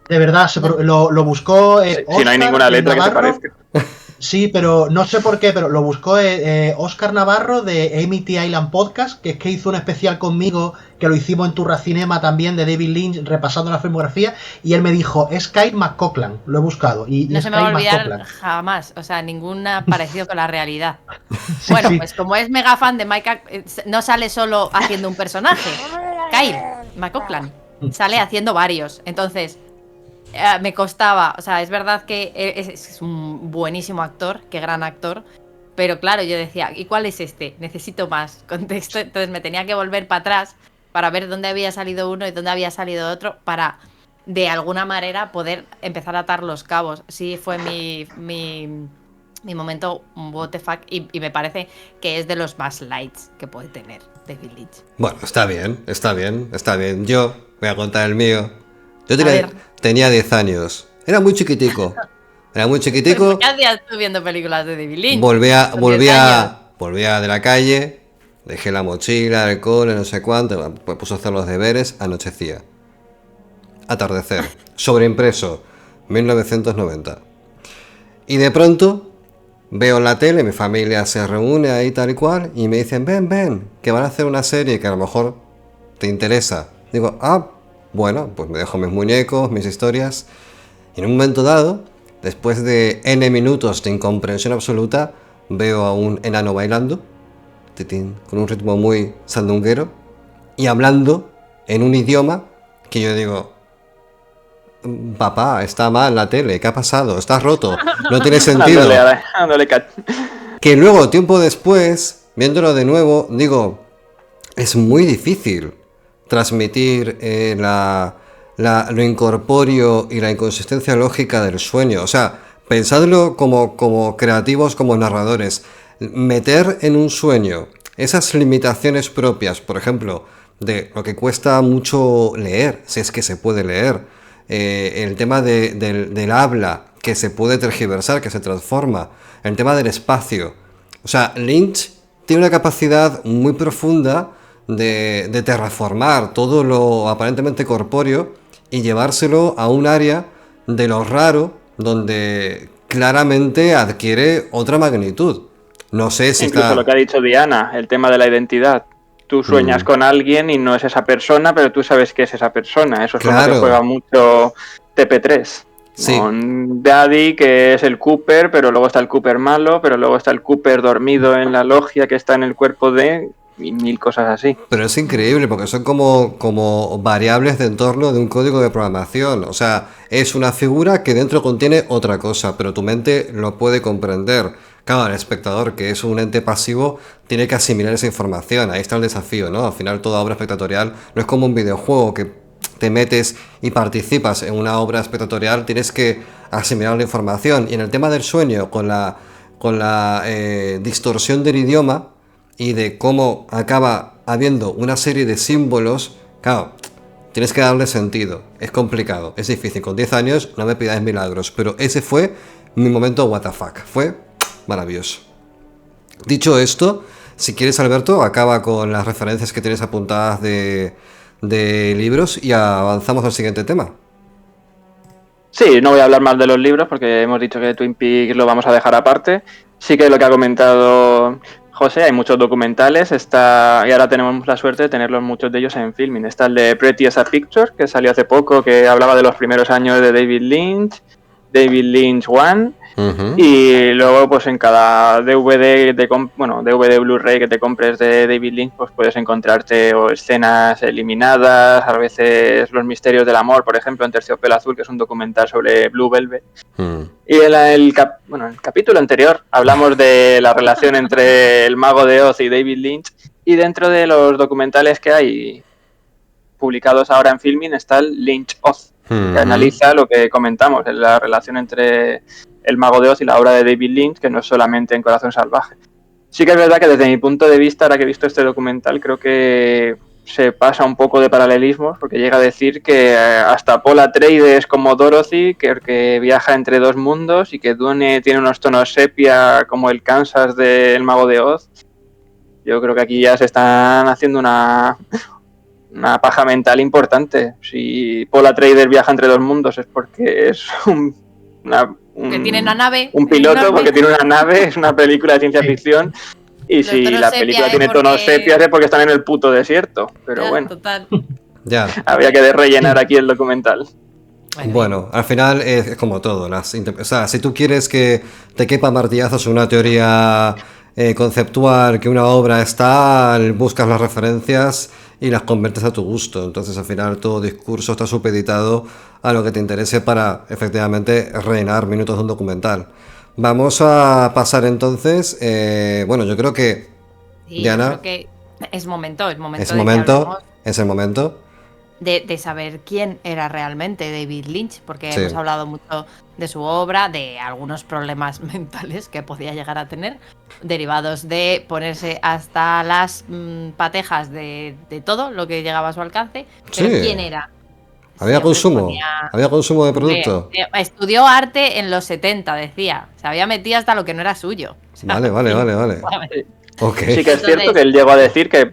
De verdad, lo buscó. Si no hay ninguna letra Navarro, que se parezca. Sí, pero no sé por qué, pero lo buscó Oscar Navarro de Amity Island Podcast, que es que hizo un especial conmigo, que lo hicimos en Turracinema también, de David Lynch, repasando la filmografía, y él me dijo, es Kyle MacLachlan, lo he buscado. Y no se me va a olvidar jamás, o sea, ningún parecido con la realidad. Sí, bueno, pues como es mega fan de Mike, no sale solo haciendo un personaje, Kyle MacLachlan, sale haciendo varios, entonces... me costaba, o sea, es verdad que es un buenísimo actor, qué gran actor, pero claro, yo decía, ¿y cuál es este? Necesito más contexto, entonces me tenía que volver para atrás para ver dónde había salido uno y dónde había salido otro, para de alguna manera poder empezar a atar los cabos. Sí, fue mi momento what the fuck, y me parece que es de los más lights que puede tener David Lynch. Bueno, está bien. Yo voy a contar el mío. Yo tenía 10 años. Era muy chiquitico. ¿Pero qué hacías tú viendo películas de David Lynch? Volvía de la calle, dejé la mochila, el cole, no sé cuánto, me puse a hacer los deberes, anochecía. Atardecer. Sobreimpreso. 1990. Y de pronto veo en la tele, mi familia se reúne ahí tal y cual, y me dicen, ven, que van a hacer una serie que a lo mejor te interesa. Digo, bueno, pues me dejo mis muñecos, mis historias. Y en un momento dado, después de N minutos de incomprensión absoluta, veo a un enano bailando, con un ritmo muy sandunguero, y hablando en un idioma que yo digo, papá, está mal la tele, ¿qué ha pasado? Estás roto, no tiene sentido. Que luego, tiempo después, viéndolo de nuevo, digo, es muy difícil transmitir lo incorpóreo y la inconsistencia lógica del sueño. O sea, pensadlo como creativos, como narradores. Meter en un sueño esas limitaciones propias, por ejemplo, de lo que cuesta mucho leer, si es que se puede leer, el tema del habla, que se puede tergiversar, que se transforma, el tema del espacio. O sea, Lynch tiene una capacidad muy profunda de terraformar todo lo aparentemente corpóreo y llevárselo a un área de lo raro donde claramente adquiere otra magnitud. No sé si incluso lo que ha dicho Diana, el tema de la identidad. Tú sueñas con alguien y no es esa persona, pero tú sabes que es esa persona. Eso es como que juega mucho TP3. Sí. Con Daddy, que es el Cooper, pero luego está el Cooper malo, pero luego está el Cooper dormido en la logia que está en el cuerpo de... y mil cosas así. Pero es increíble porque son como variables de entorno de un código de programación. O sea, es una figura que dentro contiene otra cosa, pero tu mente lo puede comprender. Claro, el espectador, que es un ente pasivo, tiene que asimilar esa información. Ahí está el desafío, ¿no? Al final toda obra espectatorial no es como un videojuego que te metes y participas en una obra espectatorial, tienes que asimilar la información. Y en el tema del sueño, con la distorsión del idioma y de cómo acaba habiendo una serie de símbolos, claro, tienes que darle sentido. Es complicado, es difícil. Con 10 años no me pidáis milagros, pero ese fue mi momento what the fuck. Fue maravilloso. Dicho esto, si quieres, Alberto, acaba con las referencias que tienes apuntadas de libros y avanzamos al siguiente tema. Sí, no voy a hablar más de los libros porque hemos dicho que Twin Peaks lo vamos a dejar aparte. Sí que lo que ha comentado José, hay muchos documentales, y ahora tenemos la suerte de tenerlos muchos de ellos en filming. Está el de Pretty as a Picture, que salió hace poco, que hablaba de los primeros años de David Lynch One. Uh-huh. Y luego pues en cada DVD DVD Blu-ray que te compres de David Lynch, pues puedes encontrarte o escenas eliminadas, a veces Los misterios del amor, por ejemplo, en Terciopelo azul, que es un documental sobre Blue Velvet. Y en el capítulo anterior hablamos de la relación entre el Mago de Oz y David Lynch, y dentro de los documentales que hay publicados ahora en filming está el Lynch Oz, que analiza lo que comentamos, la relación entre el Mago de Oz y la obra de David Lynch, que no es solamente en Corazón Salvaje. Sí que es verdad que desde mi punto de vista, ahora que he visto este documental, creo que se pasa un poco de paralelismos, porque llega a decir que hasta Paul Atreides como Dorothy, que viaja entre dos mundos, y que Dune tiene unos tonos sepia como el Kansas del Mago de Oz. Yo creo que aquí ya se están haciendo una paja mental importante. Si Paul Atreides viaja entre dos mundos es porque es que tiene una nave. Un piloto, porque tiene una nave, es una película de ciencia ficción. Y si la película tiene tonos sepias es porque están en el puto desierto. Pero ya, bueno, total. Ya. Habría que rellenar aquí el documental. Bueno, al final es como todo. O sea, si tú quieres que te quepa martillazos una teoría conceptual, que una obra está, buscas las referencias y las conviertes a tu gusto. Entonces al final todo discurso está supeditado a lo que te interese para efectivamente rellenar minutos de un documental. Vamos a pasar entonces, bueno, yo creo que sí, Diana, yo creo que es momento es el momento de saber quién era realmente David Lynch, porque hemos hablado mucho de su obra, de algunos problemas mentales que podía llegar a tener, derivados de ponerse hasta las patejas de todo lo que llegaba a su alcance, pero ¿quién era? Había consumo de producto. Estudió arte en los 70, decía. Se había metido hasta lo que no era suyo. O sea, vale. Okay. Sí que es cierto que él llegó a decir que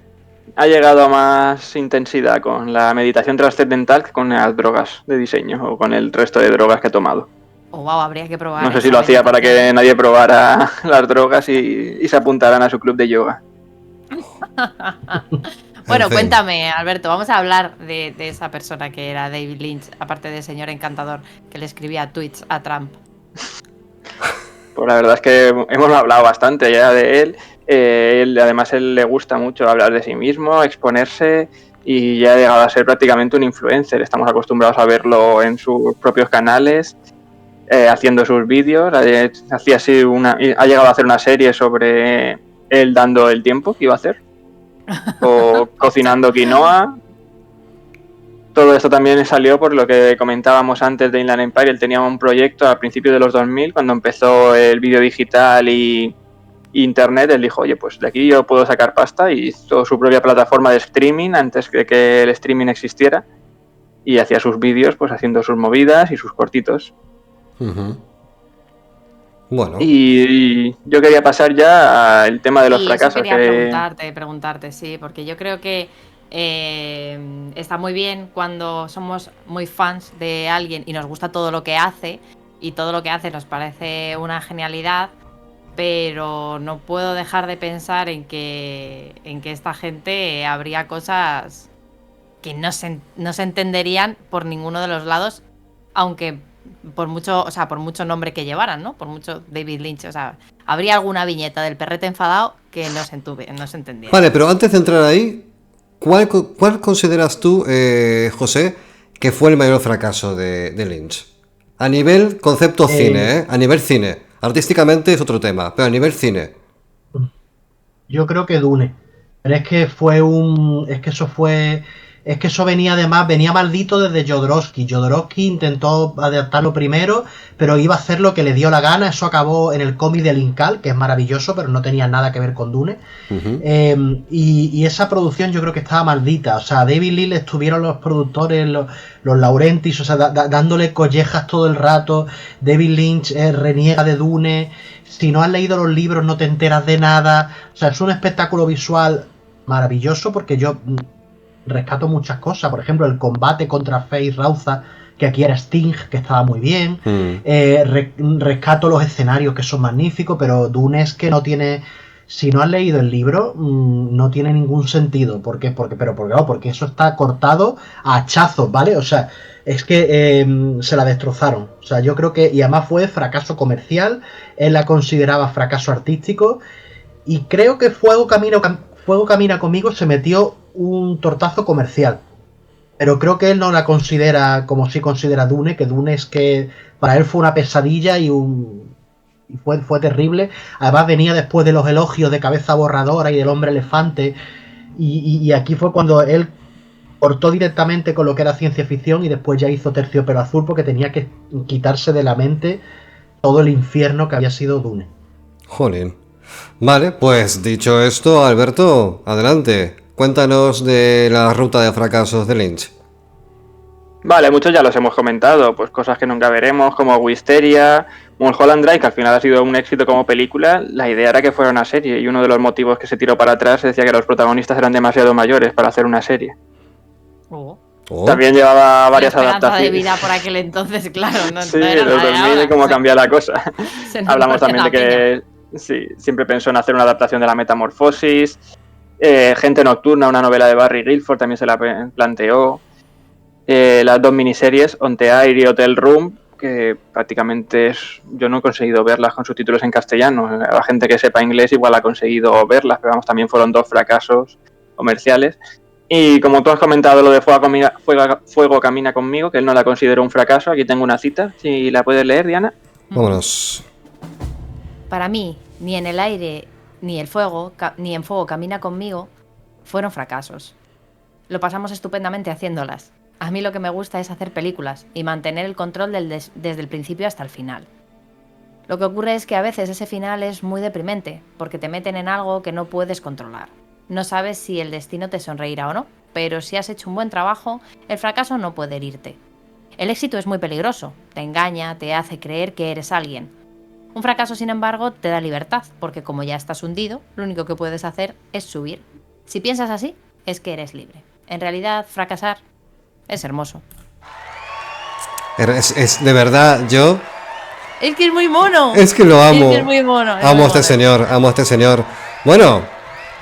ha llegado a más intensidad con la meditación trascendental que con las drogas de diseño o con el resto de drogas que ha tomado. Habría que probar. No sé si lo hacía para que nadie probara las drogas y se apuntaran a su club de yoga. Bueno, cuéntame, Alberto, vamos a hablar de esa persona que era David Lynch, aparte del señor encantador que le escribía tweets a Trump. Pues la verdad es que hemos hablado bastante ya de él. Además, él le gusta mucho hablar de sí mismo, exponerse, y ya ha llegado a ser prácticamente un influencer. Estamos acostumbrados a verlo en sus propios canales, haciendo sus vídeos. Ha llegado a hacer una serie sobre él dando el tiempo que iba a hacer, o cocinando quinoa. Todo esto también salió por lo que comentábamos antes de Inland Empire. Él tenía un proyecto a principios de los 2000, cuando empezó el vídeo digital y internet. Él dijo, oye, pues de aquí yo puedo sacar pasta, y hizo su propia plataforma de streaming antes de que el streaming existiera, y hacía sus vídeos pues haciendo sus movidas y sus cortitos. Bueno. Y yo quería pasar ya al tema de los fracasos. Eso quería preguntarte, sí, porque yo creo que está muy bien cuando somos muy fans de alguien y nos gusta todo lo que hace, y todo lo que hace nos parece una genialidad, pero no puedo dejar de pensar en que esta gente habría cosas que no se entenderían por ninguno de los lados, aunque por mucho nombre que llevaran, ¿no? Por mucho David Lynch, o sea, habría alguna viñeta del perrete enfadado que no se entendiera. Vale, pero antes de entrar ahí, ¿cuál consideras tú, José, que fue el mayor fracaso de Lynch? A nivel concepto cine, a nivel cine. Artísticamente es otro tema, pero a nivel cine. Yo creo que Dune. Pero es que eso venía maldito desde Jodorowsky. Jodorowsky intentó adaptarlo primero, pero iba a hacer lo que le dio la gana. Eso acabó en el cómic de Linkal, que es maravilloso, pero no tenía nada que ver con Dune. Y esa producción yo creo que estaba maldita. O sea, a David Lynch estuvieron los productores, los Laurentis, o sea, dándole collejas todo el rato. David Lynch reniega de Dune. Si no has leído los libros no te enteras de nada. O sea, es un espectáculo visual maravilloso, porque yo rescato muchas cosas. Por ejemplo, el combate contra Face Rauza, que aquí era Sting, que estaba muy bien. Rescato los escenarios, que son magníficos, pero Dune es que no tiene... Si no has leído el libro, no tiene ningún sentido. ¿Por qué? Porque eso está cortado a hachazos, ¿vale? O sea, es que se la destrozaron. O sea, yo creo que... Y además fue fracaso comercial. Él la consideraba fracaso artístico. Y creo que Fuego Camina Conmigo se metió un tortazo comercial. Pero creo que él no la considera como si considera Dune, que Dune es que para él fue una pesadilla y fue terrible. Además venía después de los elogios de Cabeza Borradora y del Hombre Elefante, y aquí fue cuando él cortó directamente con lo que era ciencia ficción, y después ya hizo Terciopelo Azul, porque tenía que quitarse de la mente todo el infierno que había sido Dune. Jolín. Vale, pues dicho esto, Alberto, adelante. Cuéntanos de la ruta de fracasos de Lynch. Vale, muchos ya los hemos comentado, pues cosas que nunca veremos, como Wisteria, Mulholland Drive, que al final ha sido un éxito como película. La idea era que fuera una serie, y uno de los motivos que se tiró para atrás decía que los protagonistas eran demasiado mayores para hacer una serie. También llevaba varias adaptaciones. De vida por aquel entonces, claro. Sí, los 2000 y cómo cambia la cosa. Hablamos también de que sí, siempre pensó en hacer una adaptación de La Metamorfosis. Gente Nocturna, una novela de Barry Guilford, también se la planteó. Las dos miniseries, On the Air y Hotel Room, que prácticamente yo no he conseguido verlas con subtítulos en castellano. La gente que sepa inglés igual ha conseguido verlas, pero vamos, también fueron dos fracasos comerciales. Y como tú has comentado lo de Fuego Camina Conmigo, que él no la consideró un fracaso, aquí tengo una cita, si la puedes leer, Diana. Vámonos. Para mí, ni en el aire, ni en Fuego Camina Conmigo fueron fracasos. Lo pasamos estupendamente haciéndolas. A mí lo que me gusta es hacer películas y mantener el control desde el principio hasta el final. Lo que ocurre es que a veces ese final es muy deprimente, porque te meten en algo que no puedes controlar. No sabes si el destino te sonreirá o no, pero si has hecho un buen trabajo, el fracaso no puede herirte. El éxito es muy peligroso, te engaña, te hace creer que eres alguien. Un fracaso, sin embargo, te da libertad, porque como ya estás hundido, lo único que puedes hacer es subir. Si piensas así, es que eres libre. En realidad, fracasar es hermoso. Es de verdad, yo... Es que es muy mono. Es que lo amo. Es que es muy mono. Amo a este señor. Bueno,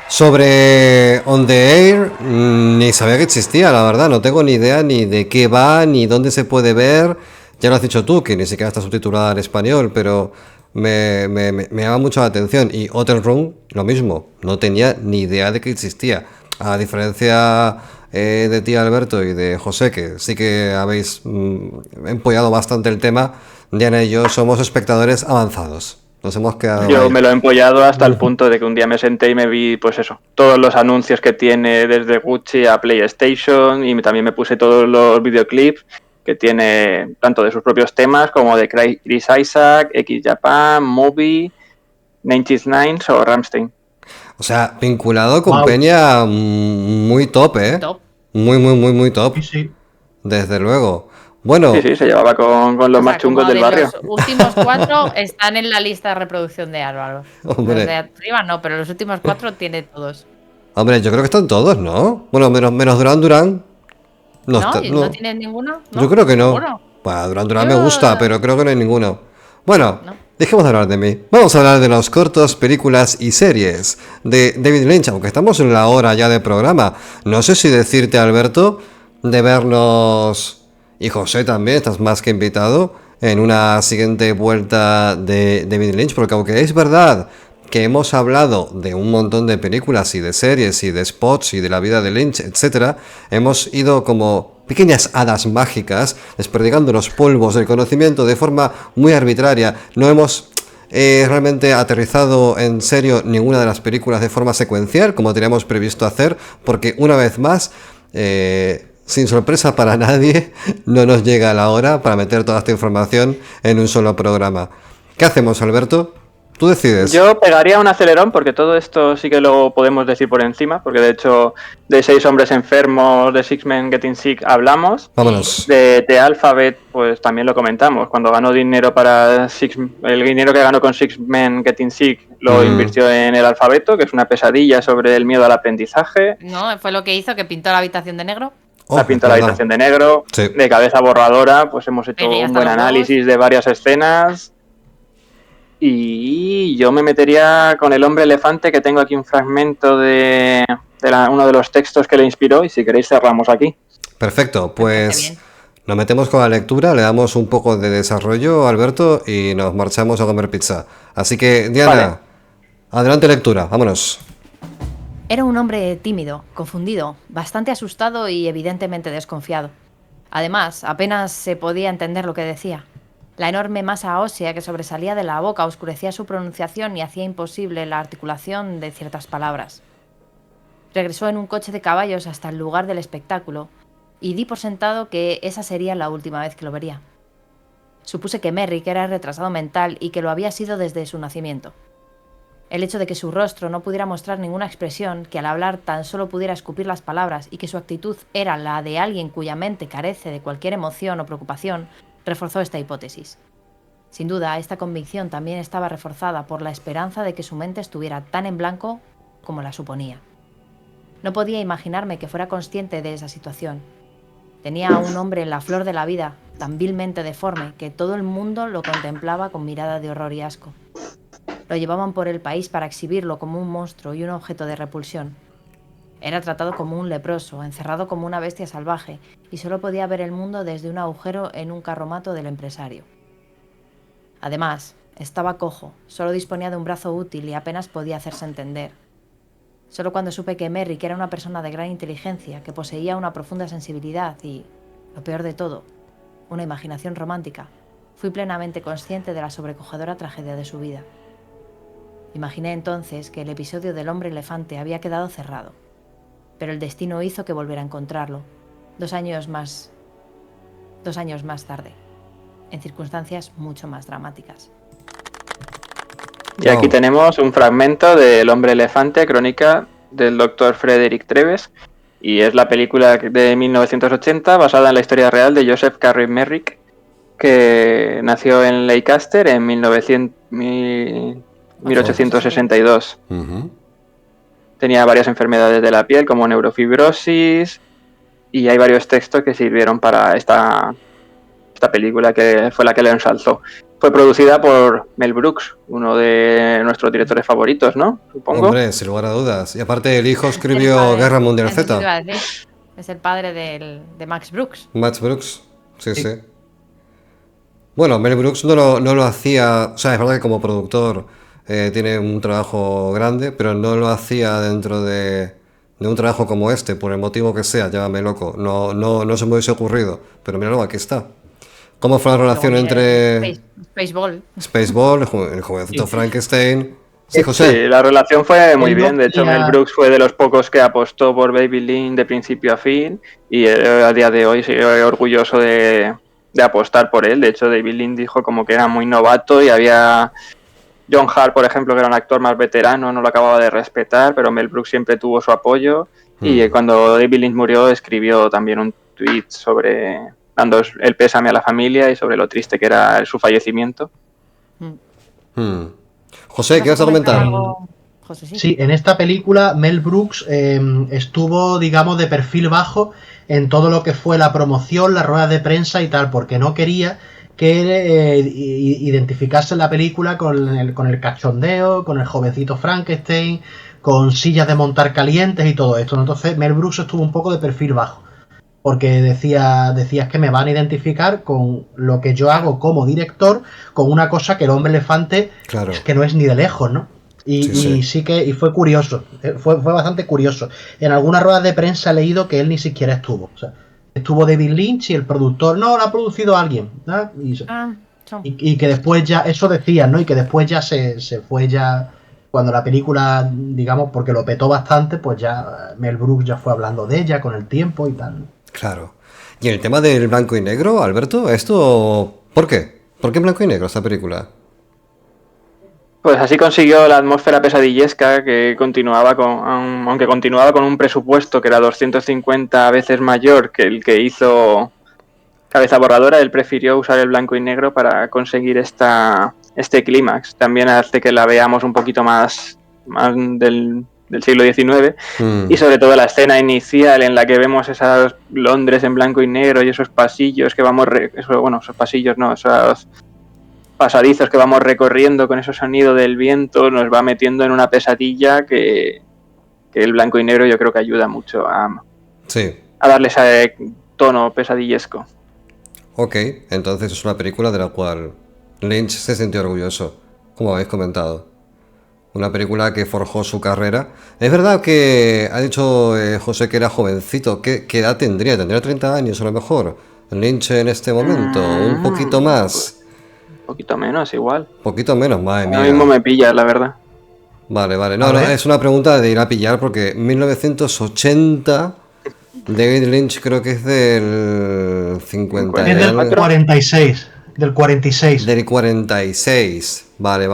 sobre On the Air, ni sabía que existía, la verdad. No tengo ni idea ni de qué va, ni dónde se puede ver. Ya lo has dicho tú, que ni siquiera está subtitulada en español, pero me llama mucho la atención. Y Hotel Room, lo mismo, no tenía ni idea de que existía. A diferencia de ti, Alberto, y de José, que sí que habéis empollado bastante el tema, Diana y yo somos espectadores avanzados. Nos hemos quedado Yo ahí. me lo he empollado hasta el punto de que un día me senté y me vi, pues eso, todos los anuncios que tiene desde Gucci a PlayStation, y también me puse todos los videoclips que tiene tanto de sus propios temas como de Chris Isaac, X Japan, Movie, 99 o Rammstein. O sea, vinculado con Wow. Peña muy top, ¿eh? Top. Muy top. Sí, sí. Desde luego. Bueno, Sí, se llevaba con los O más sea, chungos como del de barrio. los últimos 4 están en la lista de reproducción de Álvaro. Hombre. Los de arriba no, pero los últimos 4 tiene todos. hombre, yo creo que están todos, ¿no? Bueno, menos Duran Duran. ¿No? está- ¿Y no tienes ninguno? ¿No? Yo creo que no. ¿Seguro? Bueno, Duran Duran me Yo- gusta, pero creo que no hay ninguno. Bueno, No. dejemos de hablar de mí. Vamos a hablar de los cortos, películas y series de David Lynch, aunque estamos en la hora ya de programa. No sé si decirte, Alberto, de vernos, y José también, estás más que invitado, en una siguiente vuelta de David Lynch, porque aunque es verdad que hemos hablado de un montón de películas y de series y de spots y de la vida de Lynch, etcétera, hemos ido como pequeñas hadas mágicas desperdigando los polvos del conocimiento de forma muy arbitraria. No hemos realmente aterrizado en serio ninguna de las películas de forma secuencial, como teníamos previsto hacer, porque una vez más, sin sorpresa para nadie, no nos llega la hora para meter toda esta información en un solo programa. ¿Qué hacemos, Alberto? Tú decides. Yo pegaría un acelerón porque todo esto sí que lo podemos decir por encima, porque de hecho de 6 hombres enfermos, de Six Men Getting Sick hablamos. Vámonos. De Alphabet pues también lo comentamos, cuando ganó dinero para el dinero que ganó con Six Men Getting Sick lo invirtió en el alfabeto, que es una pesadilla sobre el miedo al aprendizaje. ¿No? Fue lo que hizo que pintó la habitación de negro. La pinta la verdad. habitación de negro, Sí. de cabeza borradora, pues hemos hecho Venga, ya un está buen los análisis de varias escenas. Y yo me metería con el hombre elefante, que tengo aquí un fragmento de uno de los textos que le inspiró, y si queréis cerramos aquí. Perfecto, parece pues bien. nos metemos con la lectura, le damos un poco de desarrollo, Alberto, y nos marchamos a comer pizza. Así que, Diana, Vale. adelante lectura, vámonos. Era un hombre tímido, confundido, bastante asustado y evidentemente desconfiado. Además, apenas se podía entender lo que decía. La enorme masa ósea que sobresalía de la boca oscurecía su pronunciación y hacía imposible la articulación de ciertas palabras. Regresó en un coche de caballos hasta el lugar del espectáculo y di por sentado que esa sería la última vez que lo vería. Supuse que Merrick era retrasado mental y que lo había sido desde su nacimiento. El hecho de que su rostro no pudiera mostrar ninguna expresión, que al hablar tan solo pudiera escupir las palabras y que su actitud era la de alguien cuya mente carece de cualquier emoción o preocupación, reforzó esta hipótesis. Sin duda, esta convicción también estaba reforzada por la esperanza de que su mente estuviera tan en blanco como la suponía. No podía imaginarme que fuera consciente de esa situación. Tenía a un hombre en la flor de la vida, tan vilmente deforme, que todo el mundo lo contemplaba con mirada de horror y asco. Lo llevaban por el país para exhibirlo como un monstruo y un objeto de repulsión. Era tratado como un leproso, encerrado como una bestia salvaje, y solo podía ver el mundo desde un agujero en un carromato del empresario. Además, estaba cojo, solo disponía de un brazo útil y apenas podía hacerse entender. Solo cuando supe que Merrick era una persona de gran inteligencia, que poseía una profunda sensibilidad y, lo peor de todo, una imaginación romántica, fui plenamente consciente de la sobrecogedora tragedia de su vida. Imaginé entonces que el episodio del hombre elefante había quedado cerrado, pero el destino hizo que volviera a encontrarlo, 2 años más tarde, en circunstancias mucho más dramáticas. Y aquí tenemos un fragmento del hombre elefante, crónica del doctor Frederick Treves, y es la película de 1980 basada en la historia real de Joseph Carey Merrick, que nació en Leicester en 1862. Ujú. Tenía varias enfermedades de la piel como neurofibrosis, y hay varios textos que sirvieron para esta película, que fue la que le ensalzó. Fue producida por Mel Brooks, uno de nuestros directores favoritos, ¿no? Supongo. Hombre, sin lugar a dudas. Y aparte el hijo El escribió padre, Guerra Mundial eso te iba Z. a decir. Es el padre de Max Brooks. Max Brooks. Sí, Sí. sí. Bueno, Mel Brooks no lo hacía, o sea, es verdad que como productor tiene un trabajo grande, pero no lo hacía dentro de un trabajo como este, por el motivo que sea, llámame loco. No se me hubiese ocurrido, pero míralo, aquí está. ¿Cómo fue la relación entre Spaceball, el jovencito Frankenstein? Sí, José. Sí, la relación fue muy bien. De hecho, Mel Brooks fue de los pocos que apostó por David Lynch de principio a fin y a día de hoy sigue orgulloso de apostar por él. De hecho, David Lynch dijo como que era muy novato y había John Hart, por ejemplo, que era un actor más veterano, no lo acababa de respetar, pero Mel Brooks siempre tuvo su apoyo y cuando David Lynch murió escribió también un tweet dando el pésame a la familia y sobre lo triste que era su fallecimiento. José, ¿qué vas a comentar? José, sí, en esta película Mel Brooks estuvo, digamos, de perfil bajo en todo lo que fue la promoción, las ruedas de prensa y tal, porque no quería que identificase la película con el cachondeo, con el jovencito Frankenstein, con sillas de montar calientes y todo esto. Entonces Mel Brooks estuvo un poco de perfil bajo, porque decías que me van a identificar con lo que yo hago como director, con una cosa que el hombre elefante es que no es ni de lejos, ¿no? Y fue curioso, fue bastante curioso. En algunas ruedas de prensa he leído que él ni siquiera estuvo, o sea, estuvo David Lynch y el productor, no, lo ha producido alguien, ¿no? Y que después ya, eso decían, ¿no? Y que después ya se fue ya, cuando la película, digamos, porque lo petó bastante, pues ya Mel Brooks ya fue hablando de ella con el tiempo y tal. Claro. Y en el tema del blanco y negro, Alberto, ¿esto por qué? ¿Por qué en blanco y negro esta película? Pues así consiguió la atmósfera pesadillesca que aunque continuaba con un presupuesto que era 250 veces mayor que el que hizo Cabeza Borradora. Él prefirió usar el blanco y negro para conseguir este clímax. También hace que la veamos un poquito más del siglo XIX y sobre todo la escena inicial en la que vemos esas Londres en blanco y negro y esos pasillos que esos pasillos no, esos pasadizos que vamos recorriendo con ese sonido del viento, nos va metiendo en una pesadilla que el blanco y negro yo creo que ayuda mucho a darle ese tono pesadillesco. Ok, entonces es una película de la cual Lynch se sintió orgulloso, como habéis comentado. Una película que forjó su carrera. Es verdad que ha dicho José que era jovencito. ¿Qué edad tendría? ¿Tendría 30 años a lo mejor? Lynch en este momento, un poquito más. Un poquito menos, igual. Poquito menos, madre mía. Ahora mismo me pillas, la verdad. Vale. No, es una pregunta de ir a pillar porque 1980, David Lynch creo que es del 50. Es del 46. Del 46. Del 46. Vale.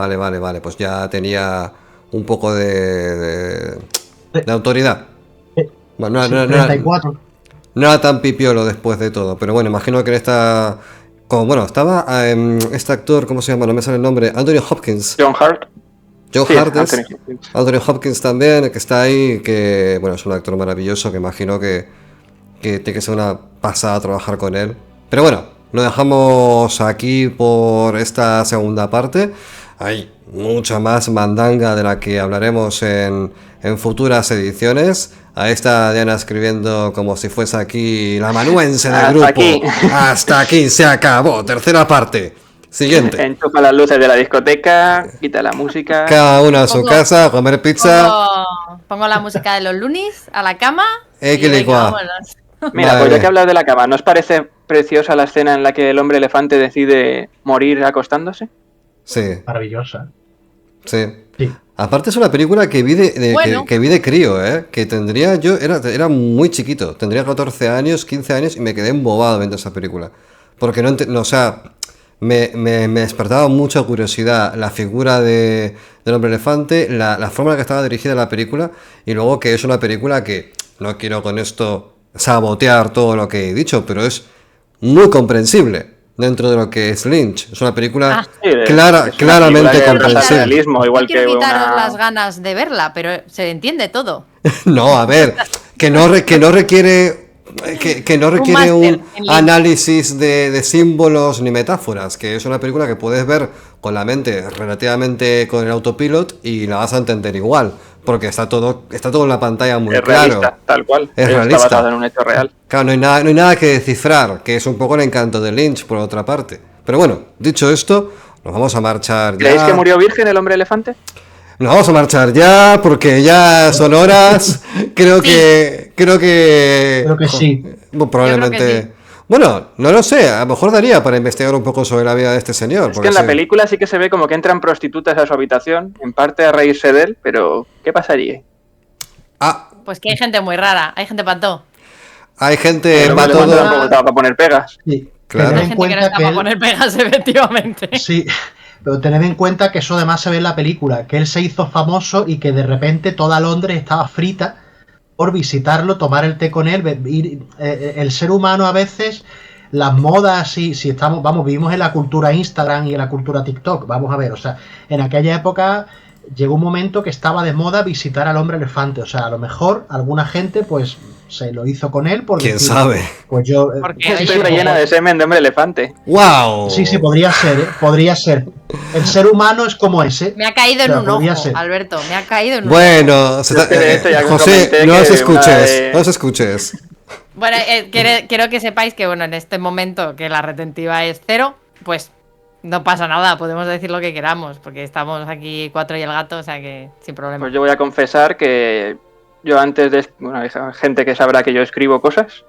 Pues ya tenía un poco de autoridad. Bueno, no 34. No era tan pipiolo después de todo, pero bueno, imagino que en esta... estaba este actor, ¿cómo se llama? No me sale el nombre. Anthony Hopkins. John Hart. Anthony Hopkins también, que está ahí, que bueno, es un actor maravilloso, que imagino que tiene que ser una pasada trabajar con él. Pero bueno, lo dejamos aquí por esta segunda parte. Hay mucha más mandanga de la que hablaremos en futuras ediciones. Ahí está Diana escribiendo como si fuese aquí la amanuense del grupo. Hasta aquí se acabó. Tercera parte. Siguiente. Enchufa las luces de la discoteca, quita la música. Cada uno a su casa a comer pizza. Pongo la música de los Lunis a la cama. Mira, pues ya que hablas de la cama, ¿no os parece preciosa la escena en la que el hombre elefante decide morir acostándose? Sí. Maravillosa. Sí. Aparte es una película que vi de crío, que tendría yo, era muy chiquito, tendría 14 años, 15 años y me quedé embobado viendo esa película. Porque me despertaba mucha curiosidad la figura del hombre elefante, la forma en la que estaba dirigida la película y luego que es una película que, no quiero con esto sabotear todo lo que he dicho, pero es muy comprensible dentro de lo que es Lynch. Es una película claramente comprensible. Igual que quitaros las ganas de verla, pero se entiende todo. No, a ver, que no requiere un análisis de símbolos ni metáforas, que es una película que puedes ver con la mente relativamente con el autopilot y la vas a entender igual, porque está todo en la pantalla muy claro. Realista, tal cual. Es realista. Está basado en un hecho real. Claro, no hay nada que descifrar, que es un poco el encanto de Lynch por otra parte, Pero bueno, dicho esto, nos vamos a marchar ya. ¿Creéis que murió virgen el hombre elefante? Nos vamos a marchar ya porque ya son horas. Creo que sí. Probablemente. Yo creo que sí. Bueno, no lo sé. A lo mejor daría para investigar un poco sobre la vida de este señor. Es que en la película sí que se ve como que entran prostitutas a su habitación, en parte a reírse de él, pero ¿qué pasaría? Pues que hay gente muy rara, hay gente para todo. Hay gente El para hombre elefante todo. tampoco estaba para poner pegas. Sí. Claro. Tened Hay en gente que no cuenta está que para él- poner pegas, efectivamente. Sí, pero tened en cuenta que eso además se ve en la película, que él se hizo famoso y que de repente toda Londres estaba frita por visitarlo, tomar el té con él, el ser humano a veces, las modas, si estamos, vamos, vivimos en la cultura Instagram y en la cultura TikTok, vamos a ver, o sea, en aquella época llegó un momento que estaba de moda visitar al hombre elefante, o sea, a lo mejor alguna gente pues se lo hizo con él porque ¿Quién sabe? pues yo Porque Estoy rellena de semen de hombre elefante. ¡Wow! Sí, podría ser, podría ser. El ser humano es como ese. Me ha caído en Pero un podría ojo, ser. Alberto, me ha caído en un Bueno, Es que de esto ya José, comenté no que os una escuches, de- no os escuches. ojo. Bueno, quiero que sepáis que bueno, en este momento que la retentiva es 0, pues no pasa nada, podemos decir lo que queramos, porque estamos aquí 4 y el gato, o sea que sin problema. Pues yo voy a confesar que yo antes de... Bueno, hay gente que sabrá que yo escribo cosas.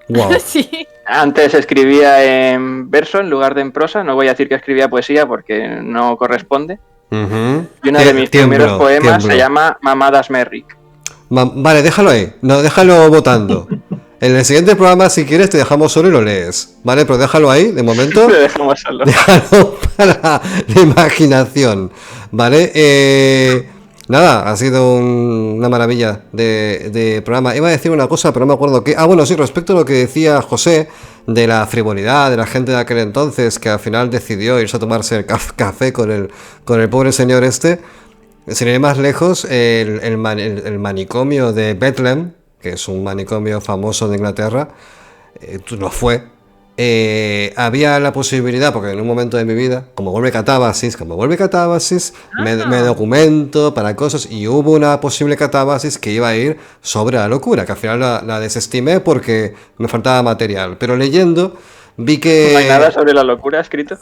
Wow. Sí. Antes escribía en verso en lugar de en prosa. No voy a decir que escribía poesía porque no corresponde. Ujú. Y uno de mis primeros poemas se llama Mamadas Merrick. Vale, déjalo ahí. No, déjalo votando. En el siguiente programa, si quieres, te dejamos solo y lo lees. Vale, pero déjalo ahí, de momento. Lo dejamos solo. Déjalo para la imaginación. Vale, nada, ha sido una maravilla de programa. Iba a decir una cosa, pero no me acuerdo qué. Bueno, sí, respecto a lo que decía José, de la frivolidad de la gente de aquel entonces, que al final decidió irse a tomarse el café con el pobre señor este. Sin ir más lejos, el manicomio de Bethlehem, que es un manicomio famoso de Inglaterra, lo fue. Había la posibilidad, porque en un momento de mi vida, como vuelve catábasis, me documento para cosas y hubo una posible catábasis que iba a ir sobre la locura, que al final la desestimé porque me faltaba material. Pero leyendo vi que... No hay nada sobre la locura escrito.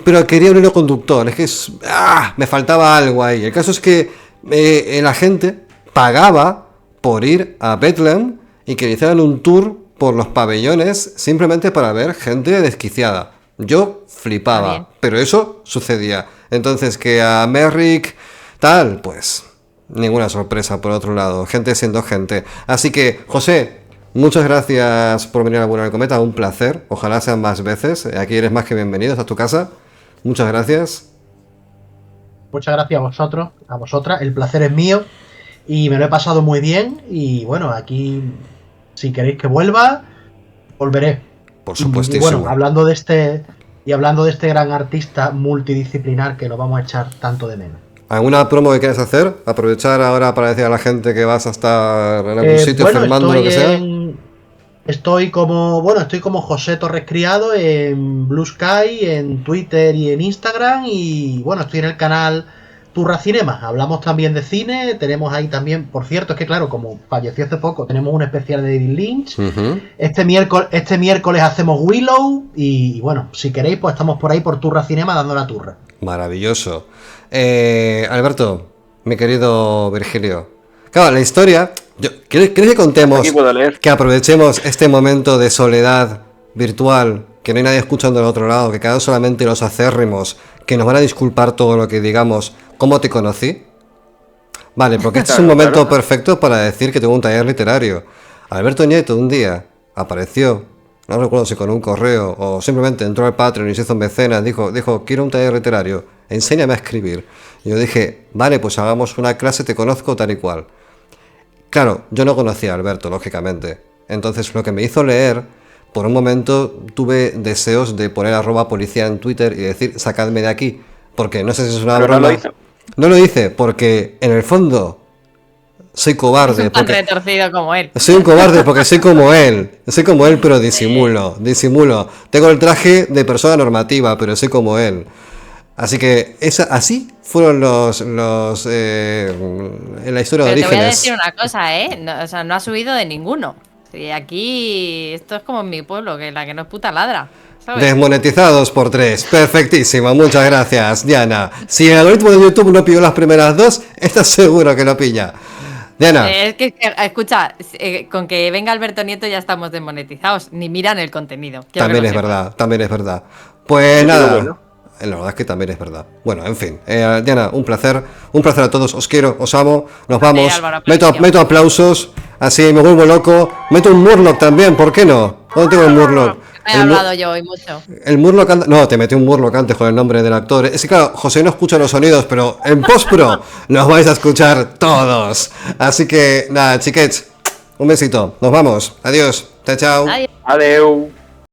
Pero quería un hilo conductor, es que me faltaba algo ahí. El caso es que la gente pagaba por ir a Bethlehem y que le hicieran un tour por los pabellones simplemente para ver gente desquiciada. Yo flipaba, pero eso sucedía. Entonces que a Merrick tal, pues ninguna sorpresa por otro lado, gente siendo gente. Así que, José, muchas gracias por venir a Vuelo del Cometa, un placer, ojalá sean más veces. Aquí eres más que bienvenido, esta es tu casa. Muchas gracias. Muchas gracias a vosotras, el placer es mío y me lo he pasado muy bien y bueno, aquí si queréis que vuelva, volveré. Por Y supuestísimo. bueno, hablando de este gran artista multidisciplinar que lo vamos a echar tanto de menos. ¿Alguna promo que quieras hacer? Aprovechar ahora para decir a la gente que vas a estar en algún sitio firmando lo que sea. Estoy como José Torres Criado en Blue Sky, en Twitter y en Instagram. Y bueno, estoy en el canal Turra Cinema. Hablamos también de cine. Tenemos ahí también, por cierto, es que claro, como falleció hace poco, tenemos un especial de David Lynch. Uh-huh. Este miércoles hacemos Willow. Y bueno, si queréis, pues estamos por ahí por Turra Cinema dando la turra. Maravilloso. Alberto, mi querido Virgilio. Claro, la historia. ¿Quieres que contemos? Aquí puedo leer. Que aprovechemos este momento de soledad virtual, que no hay nadie escuchando del otro lado, que quedan solamente los acérrimos, que nos van a disculpar todo lo que digamos. ¿Cómo te conocí? Vale, porque este es un momento perfecto para decir que tengo un taller literario. Alberto Nieto un día apareció, no recuerdo si con un correo o simplemente entró al Patreon y se hizo un mecenas, dijo, quiero un taller literario, enséñame a escribir. Y yo dije, vale, pues hagamos una clase, te conozco tal y cual. Claro, yo no conocía a Alberto, lógicamente. Entonces lo que me hizo leer, por un momento tuve deseos de poner @policía en Twitter y decir, sacadme de aquí. Porque no sé si es una broma. No lo hizo. No lo hice porque en el fondo soy cobarde. Es un tan retorcido como él. Soy un cobarde porque soy como él. Soy como él, pero disimulo. Tengo el traje de persona normativa, pero soy como él. Así que así fueron los en la historia de Pero Orígenes. te voy a decir una cosa, ¿eh? No ha subido de ninguno. Sí, aquí esto es como en mi pueblo, que la que no es puta ladra. ¿sabes? Desmonetizados por 3. Perfectísimo, muchas gracias, Diana. Si el algoritmo de YouTube no pilló las primeras 2, estás seguro que lo pilla. Diana. Es que, escucha, con que venga Alberto Nieto ya estamos desmonetizados. Ni miran el contenido. También es verdad, también es verdad. Pues nada, bueno. La verdad es que también es verdad. Bueno, en fin. Diana, un placer a todos. Os quiero, os amo. Nos vamos. Álvaro, meto aplausos. Así me vuelvo loco. Meto un Murloc también, ¿por qué no? ¿Dónde tengo el Murloc? He hablado yo hoy mucho. El Murloc no, te metí un Murloc antes con el nombre del actor. Es que claro, José no escucha los sonidos, pero en postpro nos vais a escuchar todos. Así que nada, chiquets, un besito. Nos vamos. Adiós. Chao, chao. Adiós.